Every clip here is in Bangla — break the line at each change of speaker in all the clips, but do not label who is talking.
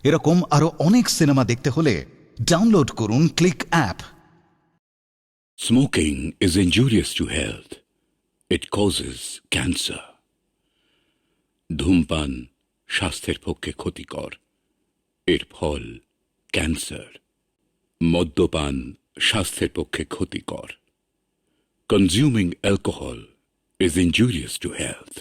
এরকম আরো অনেক সিনেমা দেখতে হলে ডাউনলোড করুন click app.
Smoking is injurious to health. It causes cancer. ধূমপান স্বাস্থ্যের পক্ষে ক্ষতিকর, এর ফল ক্যান্সার। মদ্যপান স্বাস্থ্যের পক্ষে ক্ষতিকর। Consuming alcohol is injurious to health.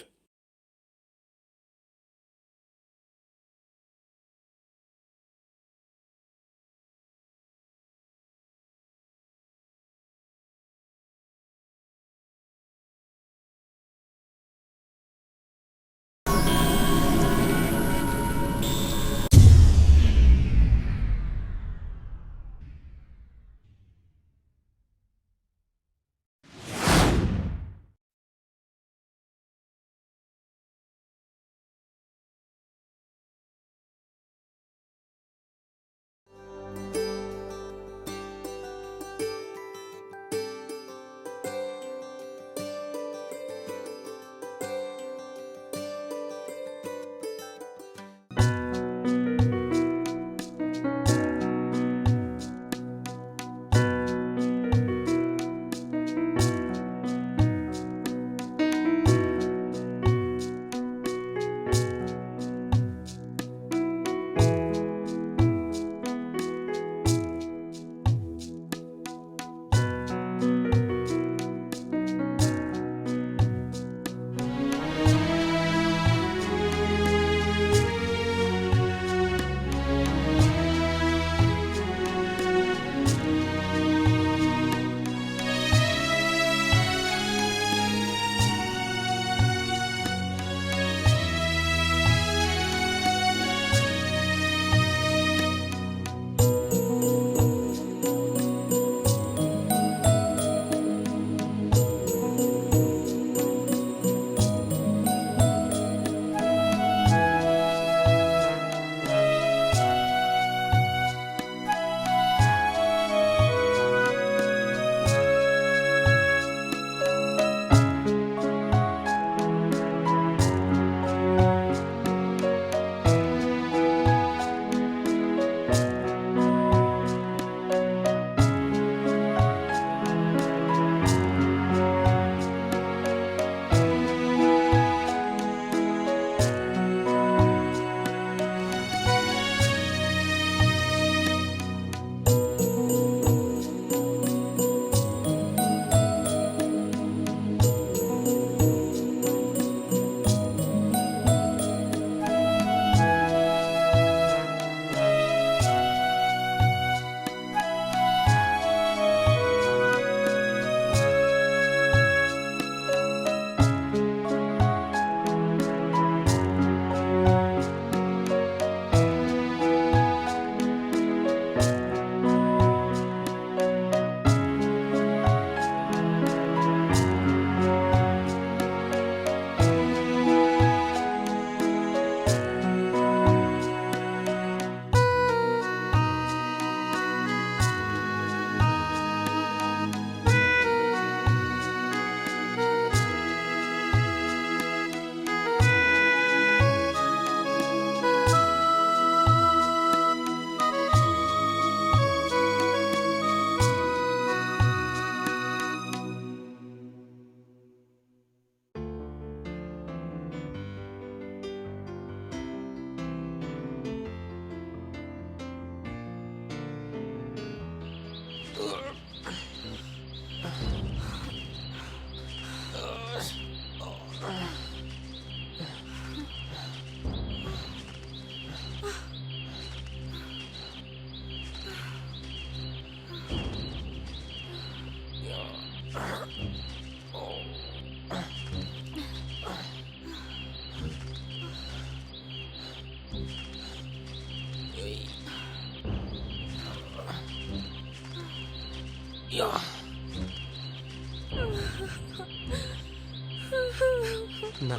না,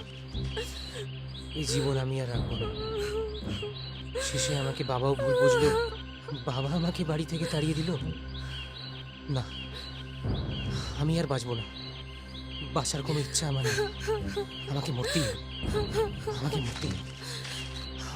এই জীবন আমি আর রাখবো না। শেষে আমাকে বাবাও ভুল বুঝলো, বাবা আমাকে বাড়ি থেকে তাড়িয়ে দিল। না, আমি আর বাঁচবো না। বাঁচার কোনো ইচ্ছা আমার নেই। আমাকে মরতেই হবে, আমাকে মরতেই হবে।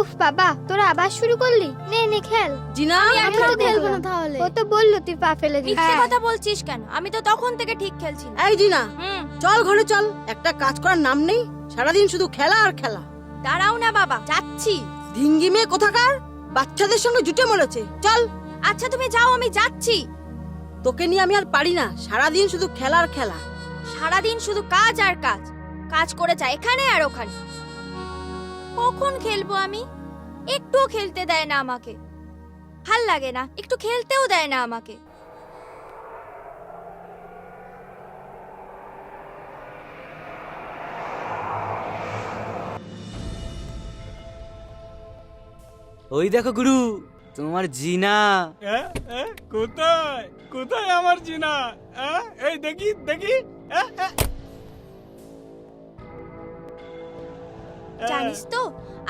উফ বাবা তোরা আবার শুরু করলি, নে নে খেল।
জিনা
আমি তো খেলবো না তাহলে। ও তো বললো তুই পা ফেলে দিস।
মিথ্যে কথা বলছিস কেন? আমি তো তখন থেকে ঠিক খেলছি।
এই জিনা,
হুম,
চল ঘরে চল। একটা কাজ করার নাম নেই, সারাদিন শুধু খেলা আর খেলা।
দাঁড়াও না বাবা, যাচ্ছি।
ধিঙ্গি মেয়ে কোথাকার, বাচ্চাদের সঙ্গে জুটে মরেছে। চল।
আচ্ছা তুমি যাও, আমি যাচ্ছি।
তোকে নিয়ে আমি আর পারি না, সারাদিন শুধু খেলা আর খেলা।
সারাদিন শুধু কাজ আর কাজ, কাজ করে যায় এখানে আর ওখানে। কখন খেলবো আমি? একটুও খেলতে দেয় না আমাকে, ভাল লাগে না, একটু খেলতেও দেয় না আমাকে।
ওই দেখো গুরু, তোমার জিনা।
কোথায় কোথায় আমার জিনা? এই দেখি দেখি।
জানিস তো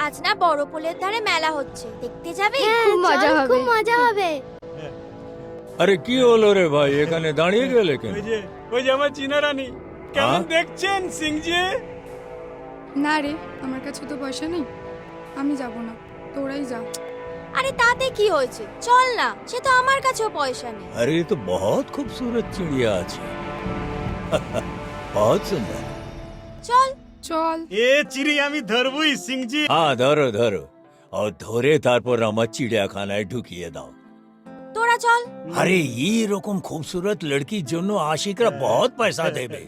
আজ না বড় পোলের ধারে মেলা হচ্ছে, দেখতে যাবে?
হ্যাঁ,
খুব মজা
চল,
হবে।
খুব মজা হবে।
আরে কি হলো রে ভাই, এখানে দাঁড়িয়ে গেলে কেন?
ওই যে আমার জিনা রানী, কেমন দেখছেন সিংজি?
না রে, আমার কাছে তো পয়সা নেই, আমি যাব না, তোরাই যা।
আরে তাতে কি হয়েছে, চল না, সে তো আমার কাছেও পয়সা নেই।
अरे ये तो बहुत खूबसूरत चिड़िया আছে। बहुत सुंदर।
চল।
চল।
এ চিড়ি আমি ধরবই সিংজি।
হ্যাঁ ধরো ধরো, আর ধরে তারপর আমার চিড়িয়াখানায় ঢুকিয়ে দাও।
তোরা চল।
আরে এই রকম খুবসুরত লড়কির জন্য আশিকরা বহুত পয়সা দেবে।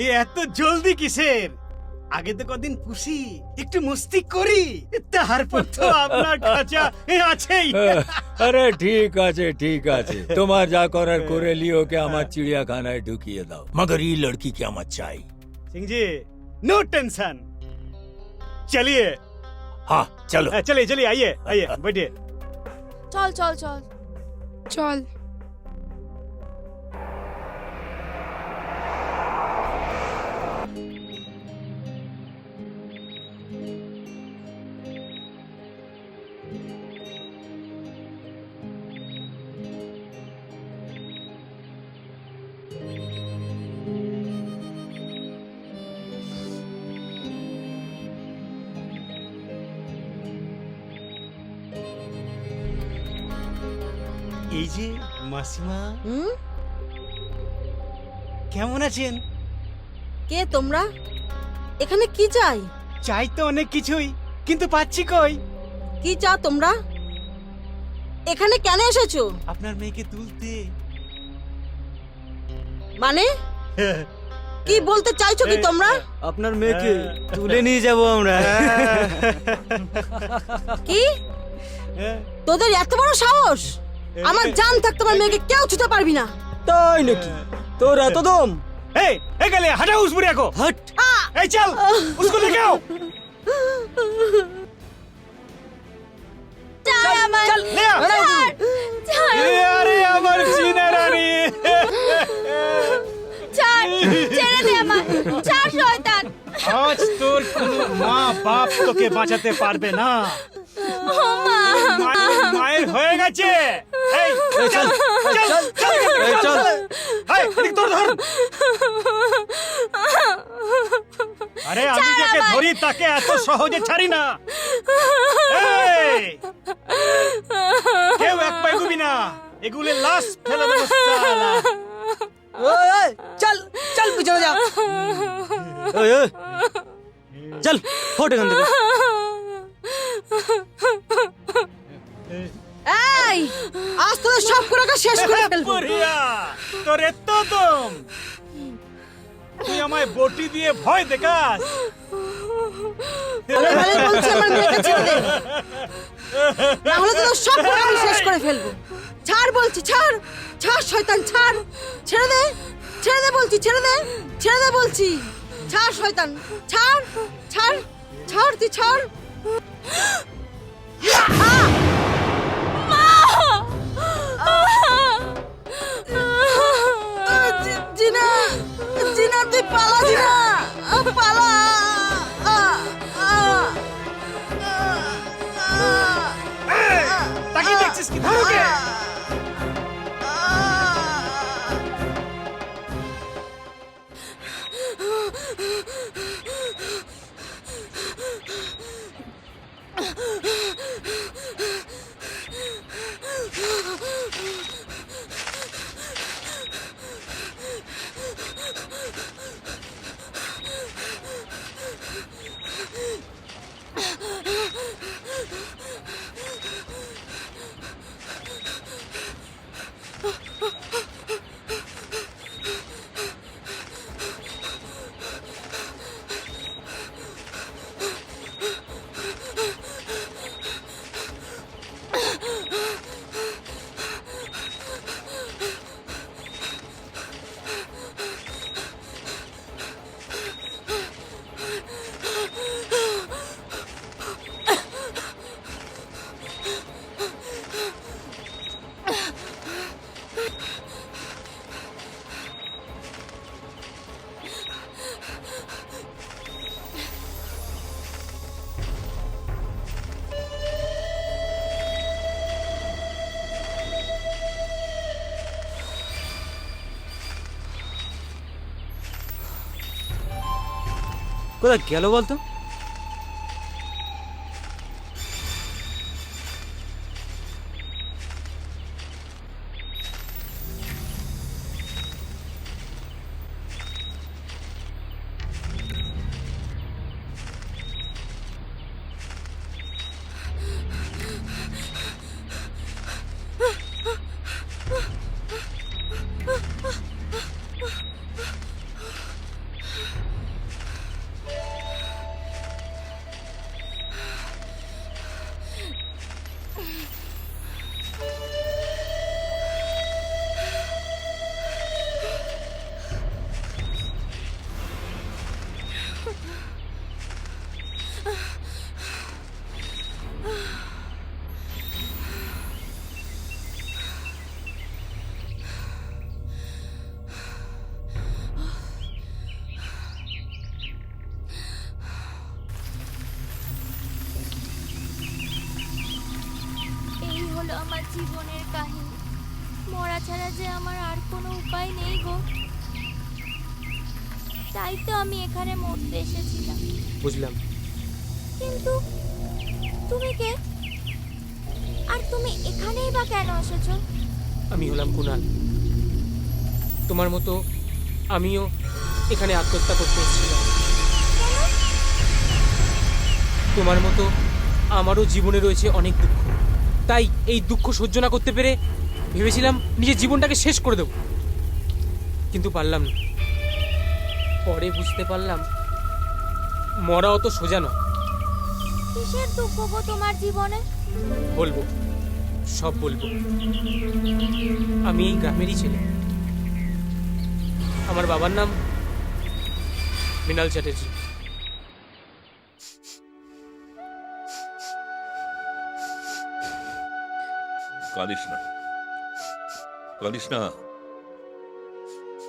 এ এত জলদি কিসের? আগে তো কদিন পুষি, একটু মস্তি করি, তারপর তো আপনার খাঁচা আছেই।
আরে ঠিক আছে ঠিক আছে, তোমার যা করার করে লিও, কে আমার চিড়িয়াখানায় ঢুকিয়ে দাও, মগর এই লড়কি কে আমার চাই।
सिंह जी नो टेंशन, चलिए।
हाँ चलो
चलिए चलिए, आइए आइए बैठिए।
চল চল চল।
চল।
এই যে মাসিমা,
হুম,
কেমন আছেন?
কে তোমরা? এখানে কি চাই?
চাই তো অনেক কিছুই, কিন্তু পাচ্ছি কই?
কি চাও তোমরা? এখানে কেন এসেছো?
আপনার মেয়েকে তুলতে।
মানে কি বলতে চাইছো কি তোমরা?
আপনার মেয়েকে তুলে নিয়ে যাব আমরা।
কি তোদের এত বড় সাহস? আমার জান থাকতে আমার মেয়েকে কেউ ছুতে পারবি না।
তাই নাকি? তোর এত দম?
ए गले हटाओ उस बुढ़िया को।
हट।
ए चल उसको लेके आओ।
চল
ले आओ। ए अरे अमर जीना रानी।
ছাড়, ছেড়ে দে আমার, ছাড় শয়তান।
आज तोर কোনো মা বাপ তোকে বাঁচাতে পারবে না।
ও মা,
মায়ের হয়ে গেছে। এই চল চল চল চল। এই এদিক তোর ধর। আরে আমি যাকে ধরি তাকে এত সহজে ছাড়ি না। এই কেউ এক পাই গুবি না, এগুলো লাশ ফেলে দেবো শালা।
ওই চল চল পিছনে যা। ওই ওই চল ফট এখান থেকে।
এই আজ তোদের সব করে শেষ করে ফেলবো।
বুড়িয়া তোর এত দম, তুই আমায় বটি দিয়ে ভয় দেখাস?
ভালো ভালো বলছি, আমার মেয়েকে ছেড়ে দে, না হলে তোদের সব করে আমি শেষ করে ফেলবো। ছাড় বলছি, ছাড় ছাড় শয়তান, ছাড়, ছেড়ে দে, ছেড়ে দে বলছি, ছেড়ে দে, ছেড়ে দে বলছি, ছাড় শয়তান, ছাড় ছাড় ছাড়, তুই ছাড়। জিনা, জিনা তুই পালা, জিনা পালা।
তাকিয়ে দেখছিস কি? ধর ওকে।
কোথায় গেল বলতো?
এই হলো আমার জীবনের কাহিনী। মরা ছাড়া যে আমার আর কোনো উপায় নেই গো। তাই তো আমি এখানে মরতে এসেছিলাম।
বুঝলাম।
কিন্তু তুমি কে? আর তুমি এখানেই বা কেন এসেছো?
আমি হলাম কুনাল। তোমার মতো আমিও এখানে আত্মহত্যা করতে এসেছিলাম। তোমার মতো আমারও জীবনে রয়েছে অনেক দুঃখ। তাই এই দুঃখ সহ্য না করতে পেরে ভেবেছিলাম নিজের জীবনটাকে শেষ করে দেব, কিন্তু পারলাম না। পরে বুঝতে পারলাম মরা অত সোজা নয়।
কিসের দুঃখ গো তোমার জীবনে?
বলবো, সব বলবো। আমি এই গ্রামেরই ছেলে। আমার বাবার নাম মৃণাল চ্যাটার্জি।
কাঁদিস না, কাঁদিস না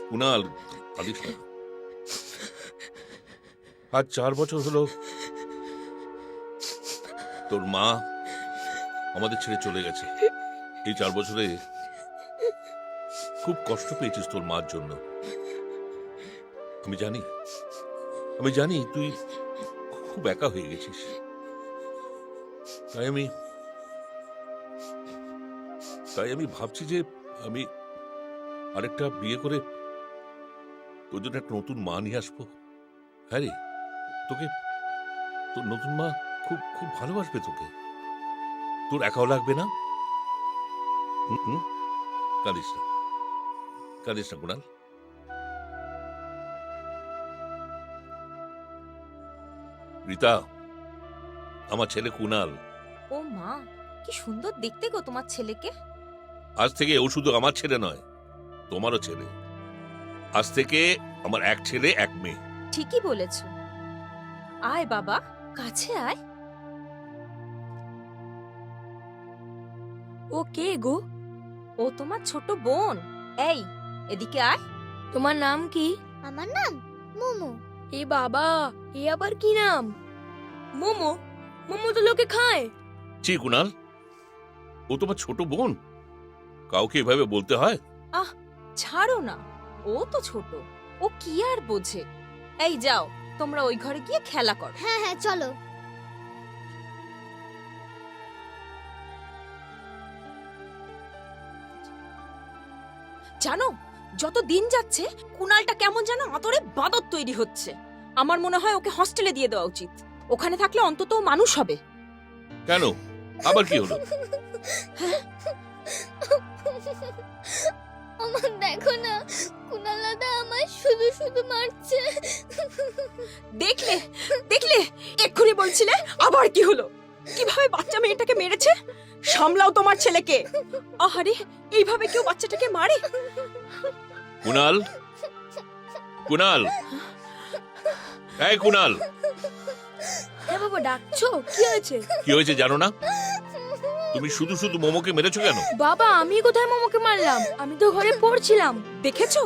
কুনাল, কাঁদিস না। আজ 4 বছর হলো তোর মা আমাদের ছেড়ে চলে গেছে। এই 4 বছরে খুব কষ্ট পেয়েছিস তোর মার জন্য। আমি জানি তুই খুব একা হয়ে গেছিস। তাই আমি ভাবছি যে আমি আরেকটা বিয়ে করে তোর জন্য একটা নতুন মা নিয়ে আসবো। হ্যাঁ রে, তোর নতুন মা খুব খুব ভালোবাসবে তোকে। তোর একাও লাগবে না। কাঁদিস না, কাঁদিস না কুনাল। রীতা, আমার ছেলে কুনাল।
ও মা, কি সুন্দর দেখতে গো তোমার ছেলেকে।
আজ থেকে ও শুধু আমার ছেলে নয়, তোমারও ছেলে। আজ থেকে আমার এক ছেলে এক মেয়ে।
ঠিকই বলেছ। আয় বাবা, কাছে আয়। ও কে গো? ও তোমার ছোট বোন। এই, এদিকে আয়।
তোমার নাম কি?
আমার নাম মোমো।
এ বাবা, এ আবার কি নাম?
মোমো? মোমো তো লোকে খায়।
ছি কুনাল, ও তোমার ছোট বোন, কাউকে এভাবে বলতে হয়?
আহ, ছাড়ো না, ও তো ছোট, ও কি আর বোঝে। এই যাও, তোমরা ওই ঘরে গিয়ে খেলা করো।
হ্যাঁ হ্যাঁ চলো।
জানো, যত দিন যাচ্ছে কুনালটা কেমন যেন আদরে বাদর তৈরি হচ্ছে। আমার মনে হয় ওকে হস্টেলে দিয়ে দেওয়া উচিত। ওখানে থাকলে অন্তত ও মানুষ হবে।
কেন, আবার কি হলো?
আমার দেখো না, কুনাল দাদা আমায় শুধু শুধু মারছে।
দেখলে দেখলে, এক্ষুনি বলছিলে, আবার কি হলো? কিভাবে বাচ্চা মেয়েটাকে মেরেছে। সামলাও তোমার ছেলেকে। আহারে, এইভাবে কেউ বাচ্চাটাকে মারে?
কুনাল, কুনাল, এই কুনাল।
হ্যাঁ বাবা, ডাকছো? কি হয়েছে?
কি হয়েছে জানো না? তুমি শুধু শুধু মোমোকে মেরেছো কেন?
বাবা, আমি কোথায় মোমোকে মারলাম? আমি তো ঘরে পড়ছিলাম।
দেখেছো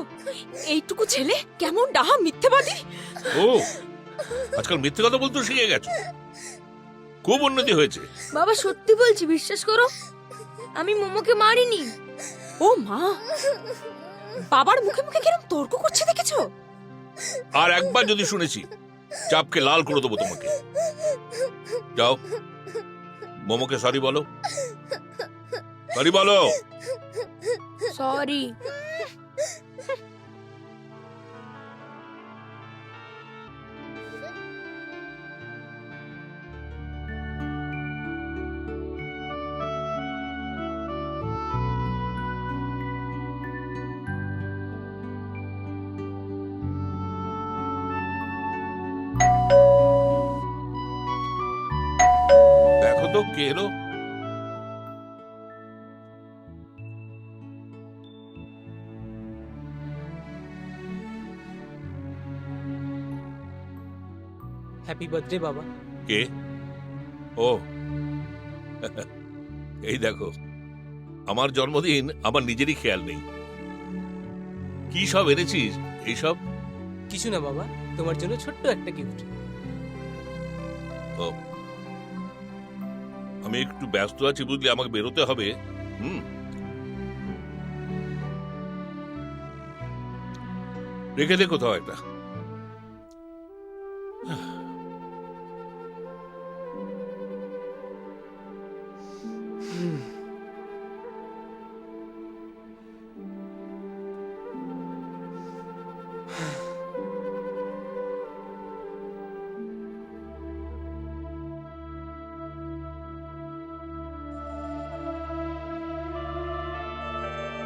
এইটুকু ছেলে কেমন ডাহা মিথ্যেবাদী।
ও, আজকাল মিথ্যে কথা বলতে শিখে গেছো। খুব উন্নতি হয়েছে।
বাবা, সত্যি বলছি, বিশ্বাস করো, আমি মোমোকে মারিনি।
ও মা, বাবার মুখে মুখে কিরম তর্ক করছে দেখেছো?
আর একবার যদি শুনেছি চাপকে লাল করে দেবো তোমাকে। যাও, মোমোকে সরি বলো, সরি বলো।
সরি।
দেখো তো কে এলো।
হ্যাপি বার্থডে বাবা।
কে? ও এই দেখো, আমার জন্মদিন আমার নিজেরই খেয়াল নেই। কি সব এনেছিস এইসব?
কিছু না বাবা, তোমার জন্য ছোট্ট একটা গিফট।
ও, আমি একটু ব্যস্ত আছি বুঝলি, আমাকে বেরোতে হবে। রেখে দে কোথাও একটা।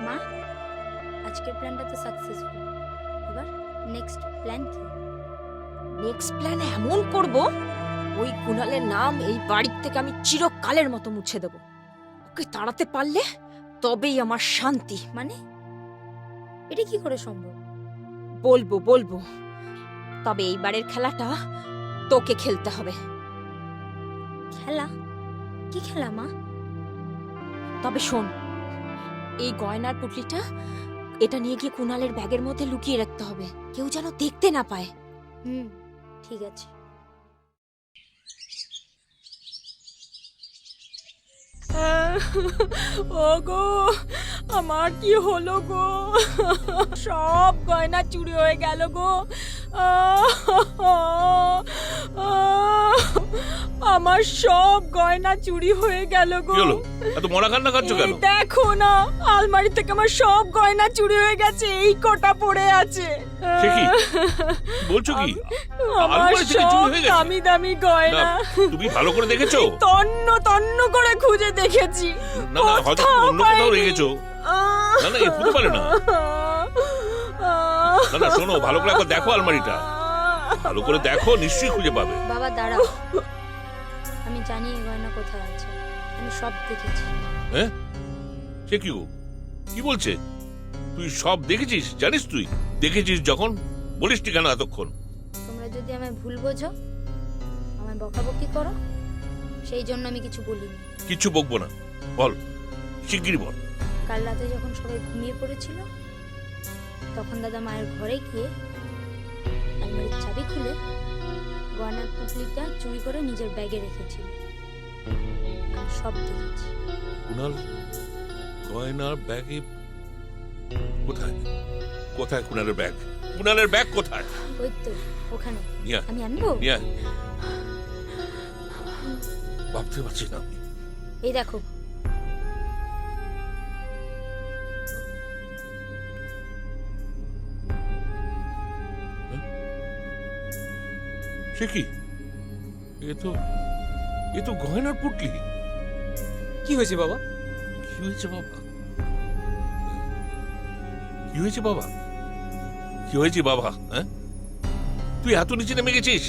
মা, আজকের প্ল্যানটা তো সাকসেসফুল, এবার নেক্সট প্ল্যান কি?
নেক্সট প্ল্যান এমন করব, ওই কুণালের নাম এই বাড়ির থেকে আমি চিরকালের মতো মুছে দেব। ওকে তাড়াতে পারলে তবেই আমার শান্তি।
মানে এটা কি করে সম্ভব?
বলবো বলবো, তবে এইবারের খেলাটা তোকে খেলতে হবে।
খেলা? কি খেলা মা?
তবে শোন, এই গয়নার পুটলিটা এটা নিয়ে গিয়ে কুণালের ব্যাগের মধ্যে লুকিয়ে রাখতে হবে, কেউ যেন দেখতে না পায়।
ঠিক আছে।
ওগো, আমার কি হলো গো? সব গয়না চুরি হয়ে গেল গো। আমার সব গয়না চুরি হয়ে গেল গো।
কি হলো? এত মরা কান্না করছো কেন?
দেখো না, আলমারি থেকে আমার সব গয়না চুরি হয়ে গেছে, এই কটা পড়ে আছে।
সে কি বলছো? কি
আমার
আলমারি থেকে চুরি
সব
হয়ে গেছে?
দামি দামি গয়না
না, তুমি ভালো করে দেখেছো?
তন্ন তন্ন করে খুঁজে দেখেছি,
না না, হয়তো অন্য কোথাও রেখেছো। না না, এ হতে পারে না। না না, শোনো, ভালো করে একবার দেখো আলমারিটা, ভালো করে দেখো, নিশ্চয়ই খুঁজে পাবে।
বাবা দাঁড়াও, আমি জানি এই গয়না কোথায় আছে, আমি সব দেখেছি।
হ্যাঁ? সে কি গো? কি বলছে? তুই সব দেখেছিস? জানিস তুই দেখেছিস যখন বলিসটি কেন এতক্ষণ?
তোমরা যদি আমায় ভুল বোঝো, আমায় বকাবকি করো, সেই জন্য আমি কিছু বলিনি।
কিচ্ছু বকবো না, বল, শিগগিরই বল।
কাল রাতে যখন সবাই ঘুমিয়ে পড়েছিল, তখন দাদা মায়ের ঘরে গিয়ে আলমারির চাবি খুলে গয়নার পুটলিটা চুরি করে নিজের ব্যাগে রেখেছিল। আমি সব দেখেছি।
কুনাল গয়নার ব্যাগে? কোথায় কোথায় কুনালের ব্যাগ? কুনালের ব্যাগ কোথায়?
ওই তো ওখানে।
নিয়া
আমি আনবো?
নিয়া, ভাবতে পারছি না।
এই দেখো।
সে কি? এ তো গয়নার পুটলি।
কি হয়েছে বাবা?
কি হয়েছে বাবা? কি হয়েছে বাবা? কি হয়েছে বাবা? হ্যাঁ, তুই এত নিচে নেমে গেছিস?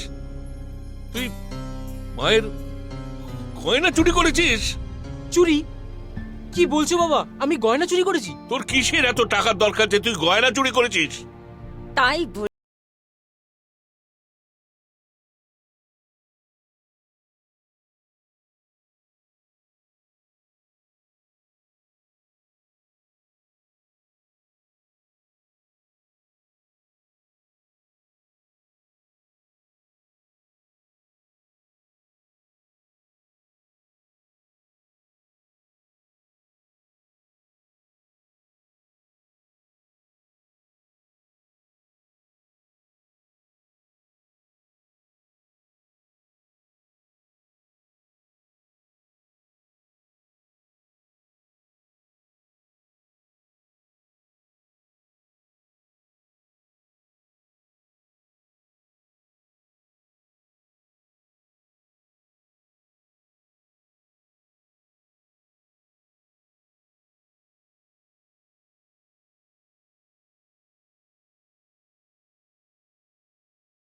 তুই মায়ের গয়না চুরি করেছিস?
চুরি? কি বলছো বাবা? আমি গয়না চুরি করেছি?
তোর কিসের এত টাকার দরকার যে তুই গয়না চুরি করেছিস?
তাই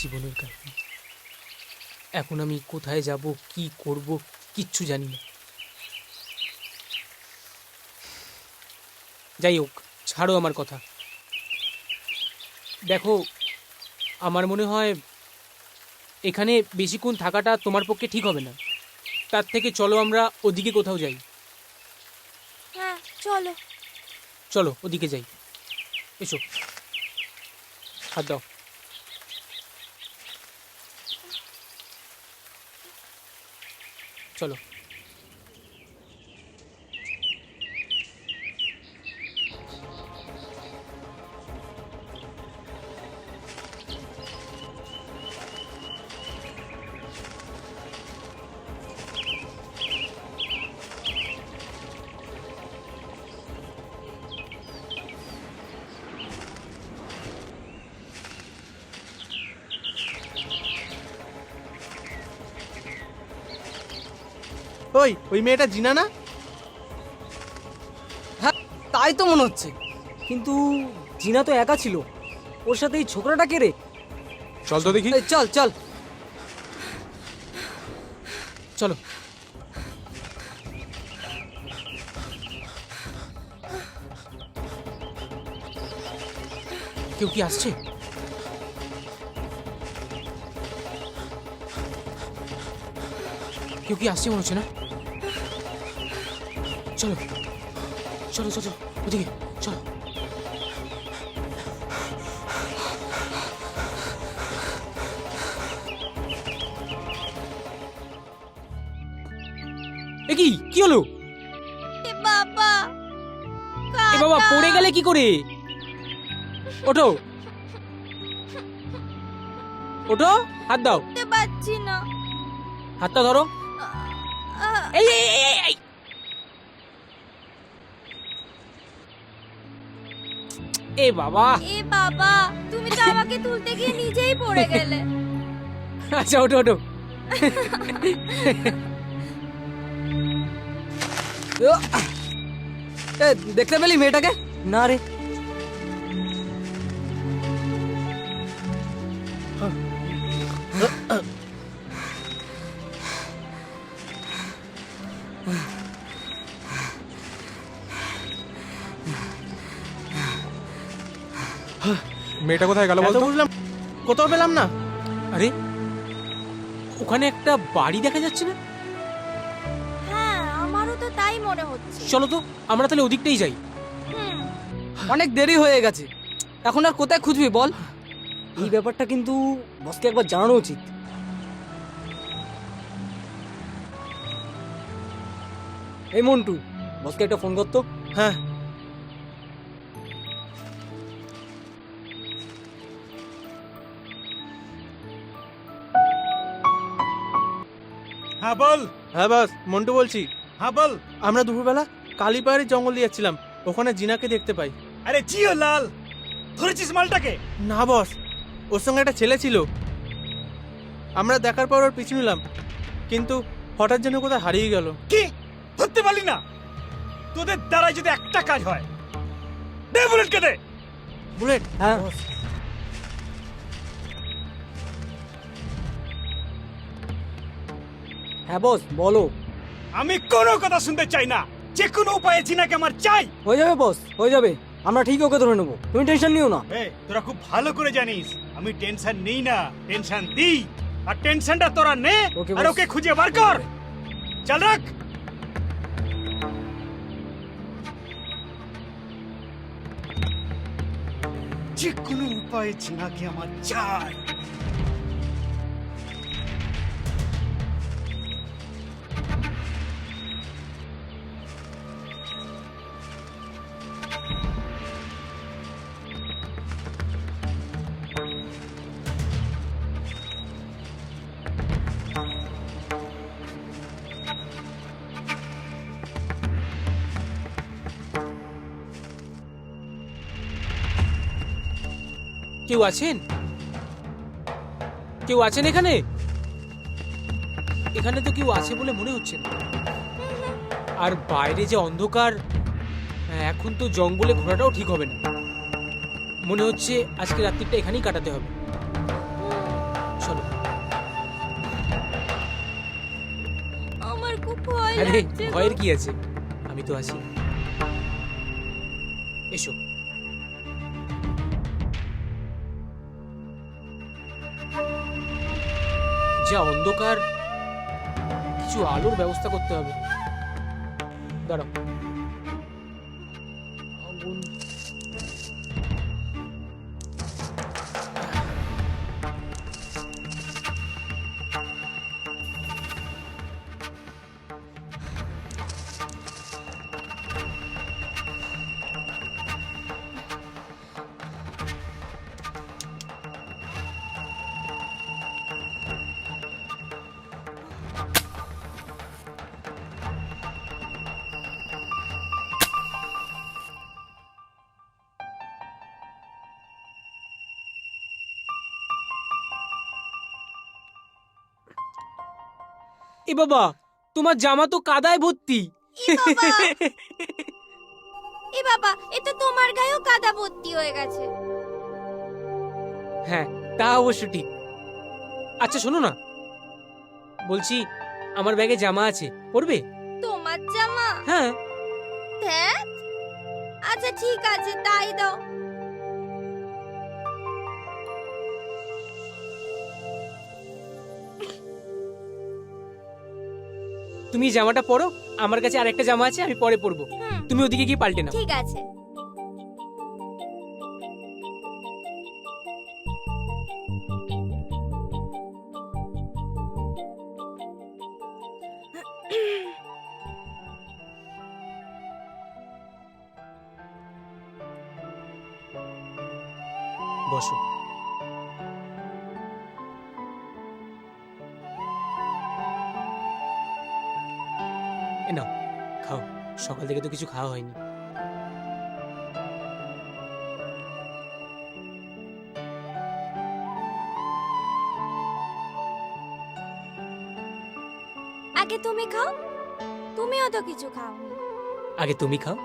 জীবনের কাহিনী। এখন আমি কোথায় যাব, কি করব, কিচ্ছু জানি না। যাই হোক, ছাড়ো আমার কথা। দেখো, আমার মনে হয় এখানে বেশিক্ষণ থাকাটা তোমার পক্ষে ঠিক হবে না। তার থেকে চলো আমরা ওদিকে কোথাও যাই।
হ্যাঁ চলো।
চলো ওদিকে যাই, এসো, হাত দাও। চলো।
ওই মেয়েটা জিনা না? হ্যাঁ, তাই তো মনে হচ্ছে। কিন্তু জিনা তো একা ছিল, ওর সাথে এই ছোকরাটা কে রে?
চল তো দেখি।
চল চল
চলো। কেউ কি আসছে? কেউ কি আসছে মনে হচ্ছে না? চলো চলো চলো চলো ওদিকে চলো। এ কি হলো?
এ বাবা,
এ বাবা, পড়ে গেলে কি করে? ওঠো ওঠো, হাত দাও।
উঠতে পারছি না।
হাতটা ধরো। এই এই এই এই এ বাবা।
এ বাবা, তুমি তো আমাকে তুলতে গিয়ে নিজেই পড়ে গেলে।
আচ্ছা ওঠো ওঠো।
দেখতে পেলি মেয়েটাকে? না রে।
মেয়েটা কোথায় গেল বলতো?
বুঝলাম, কোথাও পেলাম না।
আরে ওখানে একটা বাড়ি দেখা যাচ্ছে না?
হ্যাঁ, আমারও তো তাই মনে হচ্ছে।
চলো তো আমরা তাহলে ওদিকটাই যাই।
অনেক দেরি হয়ে গেছে, এখন আর কোথায় খুঁজবি বল? এই ব্যাপারটা কিন্তু বসকে একবার জানানো উচিত। এই মন্টু, বসকে একটা ফোন করতো। হ্যাঁ।
হ্যাঁ বল।
হ্যাঁ বস, মন্টু বলছি।
হ্যাঁ বল।
আমরা দুপুরবেলা কালীপাহাড়ের জঙ্গল দিয়ে যাচ্ছিলাম, ওখানে জিনাকে দেখতে পাই।
আরে জিও লাল, ধরেছিস মালটাকে?
না বস, ওর সঙ্গে একটা ছেলে ছিল। আমরা দেখার পর ওর পিছু নিলাম, কিন্তু হঠাৎ যেন কোথায় হারিয়ে গেল।
কি ধরতে পারলি না? তোদের দ্বারাই যদি একটা কাজ হয়, দে বুলেটকে দে।
বুলেট?
হ্যাঁ। হ্যাঁ বস বলো।
আমি কোনো কথা শুনতে চাই না, যে কোনো উপায়ে জিনাকে আমার চাই।
হয়ে যাবে বস, হয়ে যাবে, আমরা ঠিক ওকে ধরে নেবো, তুমি টেনশন নিও না।
তোরা খুব ভালো করে জানিস আমি টেনশন নেই না, টেনশন দিই। আর টেনশনটা তোরা নে আর ওকে খুঁজে বার কর। চল রাখ। যে কোনো উপায়ে জিনাকে আমার চাই।
কেউ আছেন? কেউ আছেন এখানে? এখানে তো কেউ আছে বলে মনে হচ্ছে না। আর বাইরে যে অন্ধকার, এখন তো জঙ্গলে ঘোরাটাও ঠিক হবে না। মনে হচ্ছে আজকে রাত্রিটা এখানেই কাটাতে হবে।
ভয়
আরে
লাগছে গো।
ভয়ের কি আছে, আমি তো আছি। এসো। যা অন্ধকার, কিছু আলোর ব্যবস্থা করতে হবে। দাঁড়াও। আগুন। এ বাবা, তোমার জামা তো কাদায় ভর্তি।
এ বাবা, এ তো তোমার গায়েও কাদা ভর্তি হয়ে গেছে।
হ্যাঁ, তা অবশ্য ঠিক। আচ্ছা শোনো না, বলছি আমার ব্যাগে জামা আছে, পরবে?
তোমার জামা?
হ্যাঁ।
ধ্যাৎ। আচ্ছা ঠিক আছে, তাই দাও।
তুমি এই জামাটা পরো, আমার কাছে আরেকটা জামা আছে, আমি পরে পরবো। তুমি ওদিকে গিয়ে পাল্টে নাও।
ঠিক আছে।
বসো। এ নাও, খাও। সকাল থেকে তো কিছু খাওয়া হয়নি।
আগে তুমি খাও, তুমিও তো কিছু খাওনি।
আগে তুমি খাও।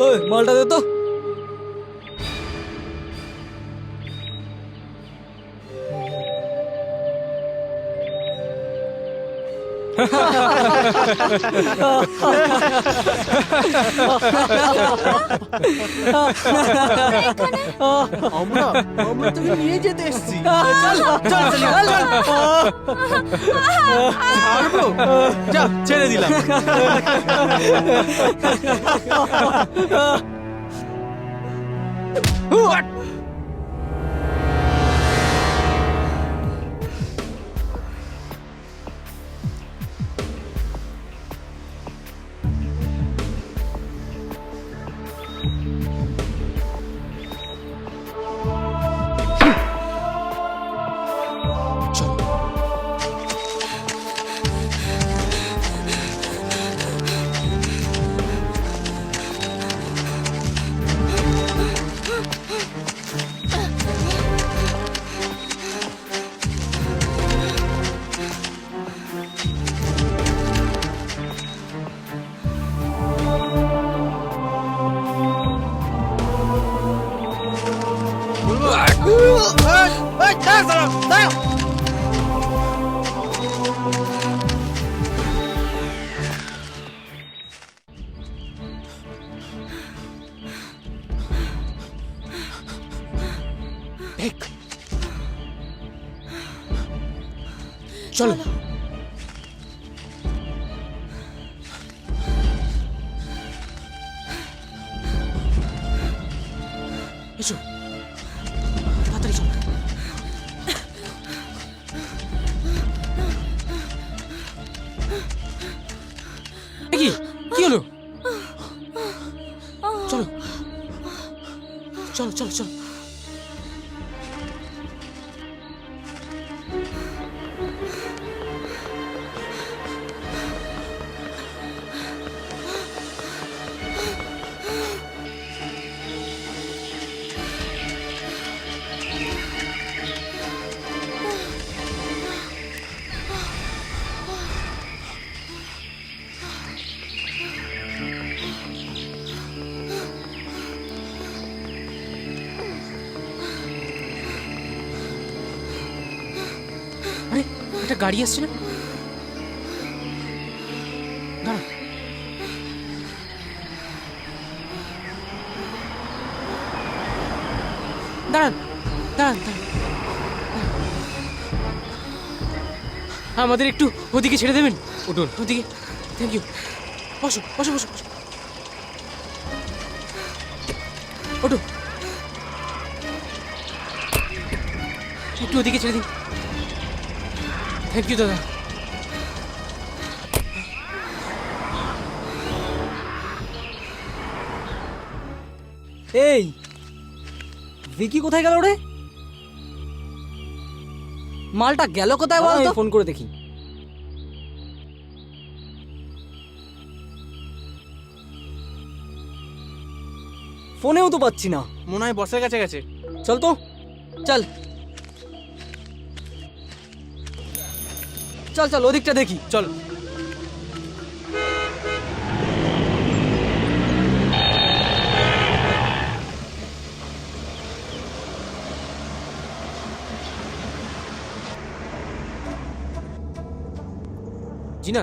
ওই মালটা দে তো।
আমরা আমরা তোকে নিয়ে যেতে এসেছি।
চল চল চল চল
ছাড়বো? যা, ছেড়ে দিলাম।
চলো এসো তাড়াতাড়ি চলো কি কি হলো চলো চলো চলো চলো আরে একটা গাড়ি আসছে না দাঁড়া দাঁড়ান দাঁড়ান দাঁড়ান আমাদের একটু ওদিকে ছেড়ে দেবেন উঠুন ওদিকে থ্যাংক ইউ বসো বসো বসো বসো ওঠো একটু ওদিকে ছেড়ে দিন থ্যাংক ইউ দাদা
এই ভিকি কোথায় গেল রে? মালটা গেল কোথায় বলতো? ফোন করে দেখি। ফোনেও তো পাচ্ছি না।
মনে হয় বসের কাছে গেছে।
চল তো চল চল চল ওদিকটা দেখি চল।
জিনা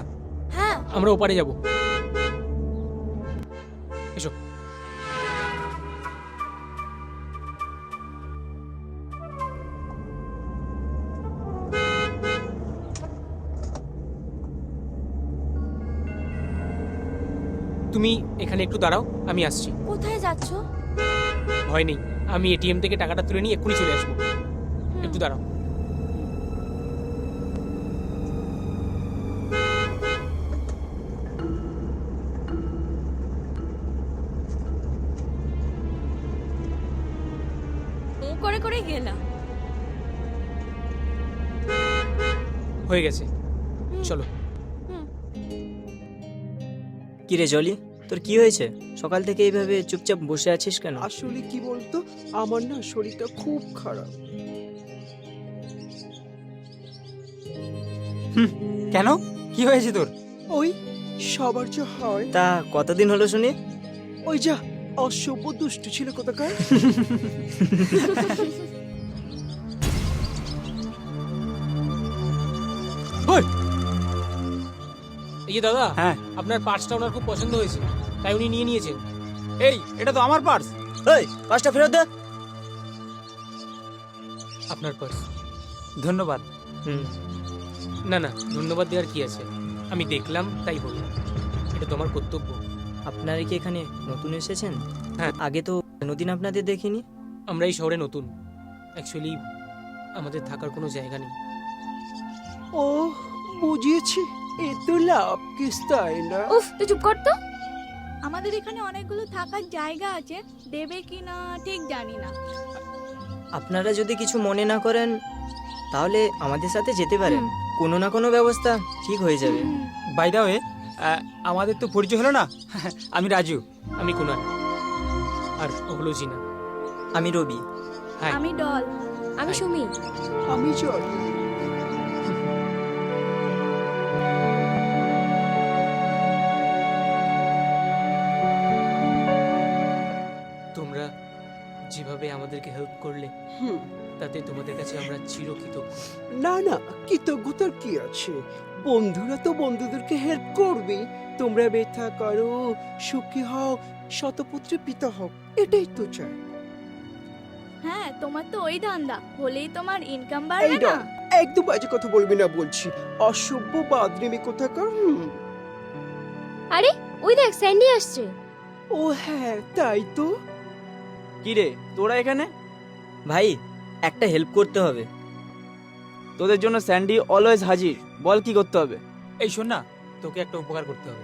হ্যাঁ
আমরা ওপারে যাব এসো তুমি এখানে একটু দাঁড়াও আমি আসছি
কোথায় যাচ্ছো?
ভয় নেই আমি এটিএম থেকে টাকাটা তুলে নিয়ে এক্ষুনি চলে আসবো একটু দাঁড়াও
করে করে গেলাম
হয়ে গেছে চলো
কি রে জলি তোর কি হয়েছে? সকাল থেকে এইভাবে চুপচাপ বসে আছিস কেন?
আসলে কি বলতো, আমার না শরীরটা খুব খারাপ।
কেন কি হয়েছে তোর?
ওই সবার যা হয়।
তা কতদিন হলো শুনি?
ওই যা অসভ্য দুষ্টু ছিল কোথাকার।
এই যে দাদা
হ্যাঁ
আপনার পার্সটা ওনার খুব পছন্দ হয়েছে তাই উনি নিয়ে নিয়েছেন
এই এটা তো আমার পার্স। এই পার্সটা ফেরত দে।
আপনার পার্স
ধন্যবাদ।
না না ধন্যবাদ দেওয়ার কি আছে আমি দেখলাম তাই বললাম এটা তোমার কর্তব্য
আপনারা কি এখানে নতুন এসেছেন?
হ্যাঁ
আগে তো কোনোদিন আপনাদের দেখিনি।
আমরা এই শহরে নতুন অ্যাকচুয়ালি আমাদের থাকার কোনো জায়গা নেই
ও বুঝিয়েছি, এ তো লাভ কিস তাই না?
উফ তুই চুপ কর তো। আমাদের এখানে অনেকগুলো থাকার জায়গা আছে, দেবে কিনা ঠিক জানি না।
আপনারা যদি কিছু মনে না করেন তাহলে আমাদের সাথে যেতে পারেন, কোনো না কোনো ব্যবস্থা ঠিক হয়ে যাবে। বাই দা ওয়ে আমাদের তো পরিচয় হলো না। আমি রাজু।
আমি কুনাল আর ওগুলো জিনা।
আমি রবি।
হাই
আমি ডল। আমি সুমি।
আমি চল।
তোমরা যেভাবে আমাদেরকে হেল্প করলে তাতে তোমাদের কাছে আমরা চিরকৃতজ্ঞ।
না না, কৃতজ্ঞতার কি আছে, বন্ধুরা তো বন্ধুদেরকে হেল্প করবে। তোমরা ব্যথা করো, সুখী হও, শতপুত্রে পিতা হও, এটাই তো চাই।
হ্যাঁ তোমার তো ওই ধান্দা, হলেই তোমার ইনকাম
এই
বাড়বে না।
ডল একদম বাজে কথা বলবি না বলছি, অসভ্য বাদরিমি কোথাকার।
আরে ওই দেখ স্যান্ডি আসছে।
ও হ্যাঁ তাই তো।
কি রে তোরা এখানে? ভাই একটা হেল্প করতে হবে। তোদের জন্য স্যান্ডি অলওয়েজ হাজির, বল কি করতে হবে?
এই শোন না, তোকে একটা উপকার করতে হবে।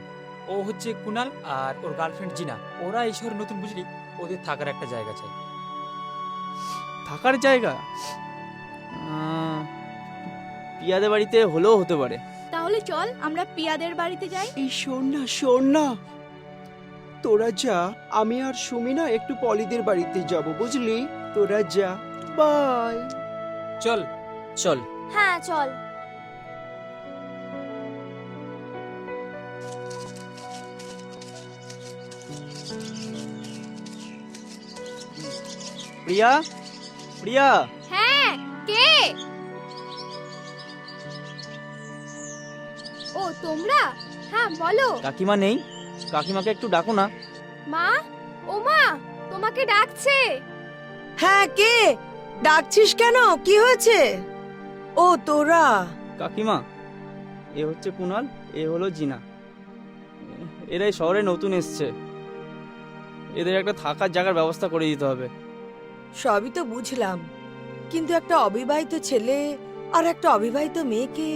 ও হচ্ছে কুনাল আর ওর গার্লফ্রেন্ড জিনা, ওরা এই শহরে নতুন, বুঝলি? ওদের থাকার একটা জায়গা চাই। থাকার জায়গা পিয়াদের বাড়িতে হলেও হতে পারে।
তাহলে চল আমরা পিয়াদের বাড়িতে যাই।
এই শোন না, তোরা যা, আমি আর সুমি না একটু পলিদের বাড়িতে যাব, বুঝলি? তোরা যা, বাই।
চল
চল।
হ্যাঁ চল।
প্রিয়া, প্রিয়া।
হ্যাঁ কে? ও তোমরা? হ্যাঁ বলো।
কাকিমা নেই? কাকিমাকে একটু ডাকো না।
মা, ও মা, তোমাকে ডাকছে।
হ্যাঁ কে? ডাকছিস কেন? কি হয়েছে? ও তোরা।
কাকিমা, এ হচ্ছে কুনাল, এ হলো জিনা। এরাই শহরে নতুন এসছে, এদের একটা থাকার জায়গার ব্যবস্থা করে দিতে হবে।
সবই তো বুঝলাম, কিন্তু একটা অবিবাহিত ছেলে আর একটা অবিবাহিত মেয়েকে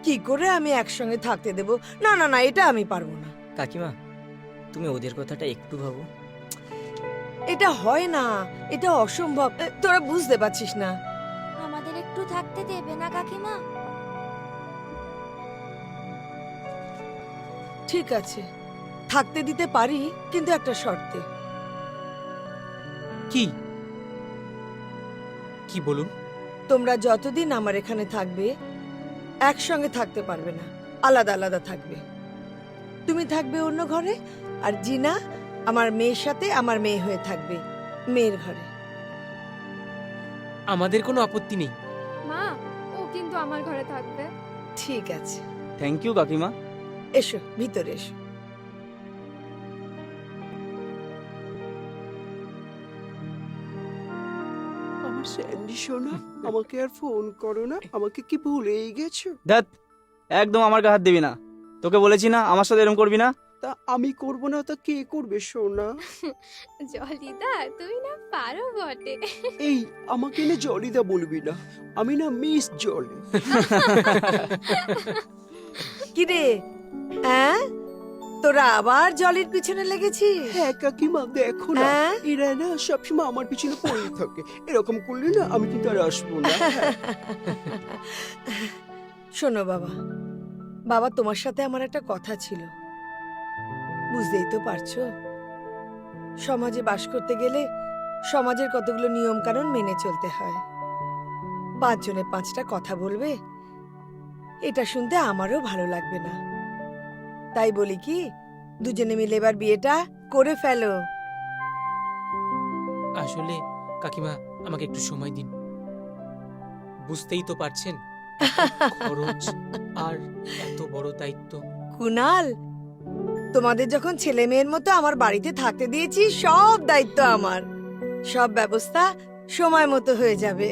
কি করে আমি একসঙ্গে থাকতে দেব? না না না, এটা আমি পারবো না।
কাকিমা, তুমি ওদের কথাটা একটু ভাবো।
এটা হয় না, এটা অসম্ভব। তোরা বুঝতে পারছিস না।
আমাদের একটু থাকতে দেবে না কাকিমা?
ঠিক আছে, থাকতে দিতে পারি, কিন্তু একটা শর্তে।
কি কি বলুন?
তোমরা যতদিন আমার এখানে থাকবে একসঙ্গে থাকতে পারবে না, আলাদা আলাদা থাকবে। তুমি থাকবে অন্য ঘরে, আর জিনা আমার মেয়ের সাথে আমার মেয়ে হয়ে থাকবে মেয়ের ঘরে।
আমাদের কোনো আপত্তি নেই।
মা, ও কিন্তু আমার ঘরে থাকবে।
ঠিক আছে,
থ্যাংক ইউ কাকিমা।
এসো ভিতরে এসো।
আমার স্যান্ডি সোনা, আমাকে আর ফোন করো না, আমাকে কি ভুলেই গেছো?
ধ্যাৎ, একদম আমার গায়ে হাত দিবি না। তোকে বলেছি না আমার সাথে এরকম করবি না।
তা আমি করব না, তা কে করবে সোনা?
জলিদা, তুমি না পারো বটে।
এই আমাকে না জলিদা বলবি না, আমি না মিস জলি।
কি রে, হ্যাঁ তোরা আবার জলের পিছনে লেগেছিস?
হ্যাঁ কাকিমা, দেখো না,
হ্যাঁ?
এরা না সবসময় আমার পিছনে পড়ে থাকে। এরকম করলে না আমি কিন্তু আর আসবো না।
শোনো বাবা, বাবা তোমার সাথে আমার একটা কথা ছিল, বুঝতেই তো পারছো। সমাজে বাস করতে গেলে সমাজের কতগুলো নিয়ম কানুন মেনে চলতে হয়। 5 জনে 5টা কথা বলবে, এটা শুনতে আমারও ভালো লাগবে না। তাই বলি কি, দুজনে মিলে এবার বিয়েটা করে ফেলো।
আসলে কাকিমা, আমাকে একটু সময় দিন। বুঝতেই তো পারছেন, খরচ আর এত বড় দায়িত্ব।
কুনাল, তোমাদের যখন ছেলে মেয়ের মতো আমার বাড়িতে থাকতে দিয়েছি, সব দায়িত্ব আমার, সব ব্যবস্থা সময় মতো হয়ে যাবে।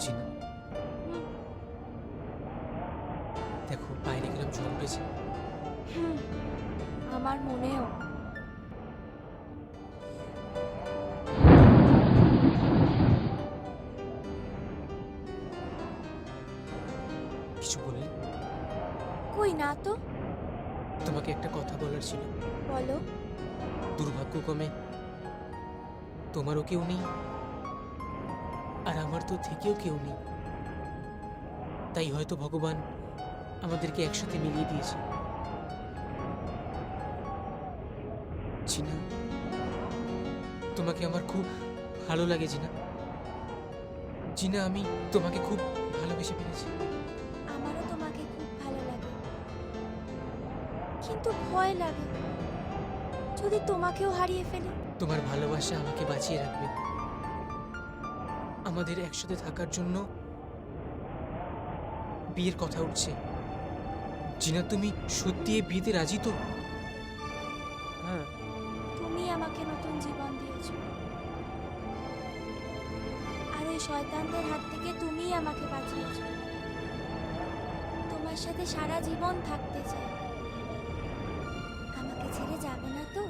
জিনা, দেখো বাইরে গেলাম, জল উঠেছে।
আমার মনেও।
কিছু বললে?
কই না তো।
তোমাকে একটা কথা বলার ছিল।
বলো।
দুর্ভাগ্যক্রমে তোমারও কেউ নেই, আর আমার তো থেকেও কেউ নেই। তাই হয়তো ভগবান আমাদেরকে একসাথে মিলিয়ে দিয়েছে। জিনা, তোমাকে আমার খুব ভালো লাগে জিনা। জিনা, আমি তোমাকে খুব ভালোবেসে ফেলেছি।
আমারও তোমাকে খুব ভালো লাগে, কিন্তু ভয় লাগে। যদি তোমাকেও হারিয়ে ফেলি?
তোমার ভালোবাসা আমাকে বাঁচিয়ে রাখবে। আমাদের একসাথে থাকার জন্য বিয়ের কথা উঠছে। জিনা, তুমি সত্যি এই বিয়েতে রাজি তো?
হ্যাঁ।
তুমি আমাকে নতুন জীবন দিয়েছো, আর ওই শয়তানদের হাত থেকে তুমিই আমাকে বাঁচিয়েছো। তোমার সাথে সারা জীবন থাকতে চাই। আমাকে ছেড়ে যাবে না তো?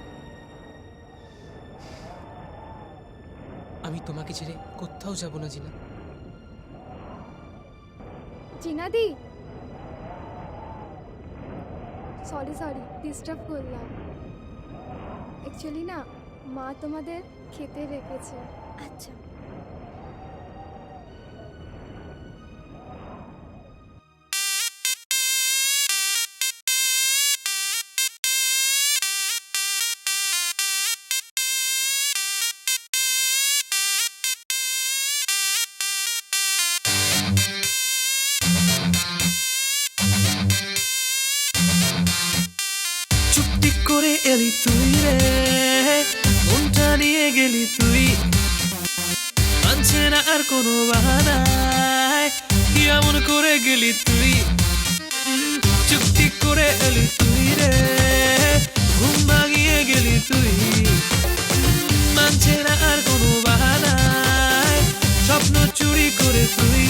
আমি তোমাকে ছেড়ে কোথাও যাব না জিনা।
জিনাদি, সরি ডিস্টার্ব করলাম। অ্যাকচুয়ালি না, মা তোমাদের খেতে রেখেছে।
আচ্ছা।
চুপটি করে এলি তুই রে, মনটা নিয়ে গেলি তুই, মানছে না আর কোনো বাহানায়, কি এমন করে গেলি তুই। চুপটি করে এলি তুই রে, ঘুম ভাঙিয়ে গেলি তুই, মানছে না আর কোনো বাহানায়, স্বপ্ন চুরি করে তুই।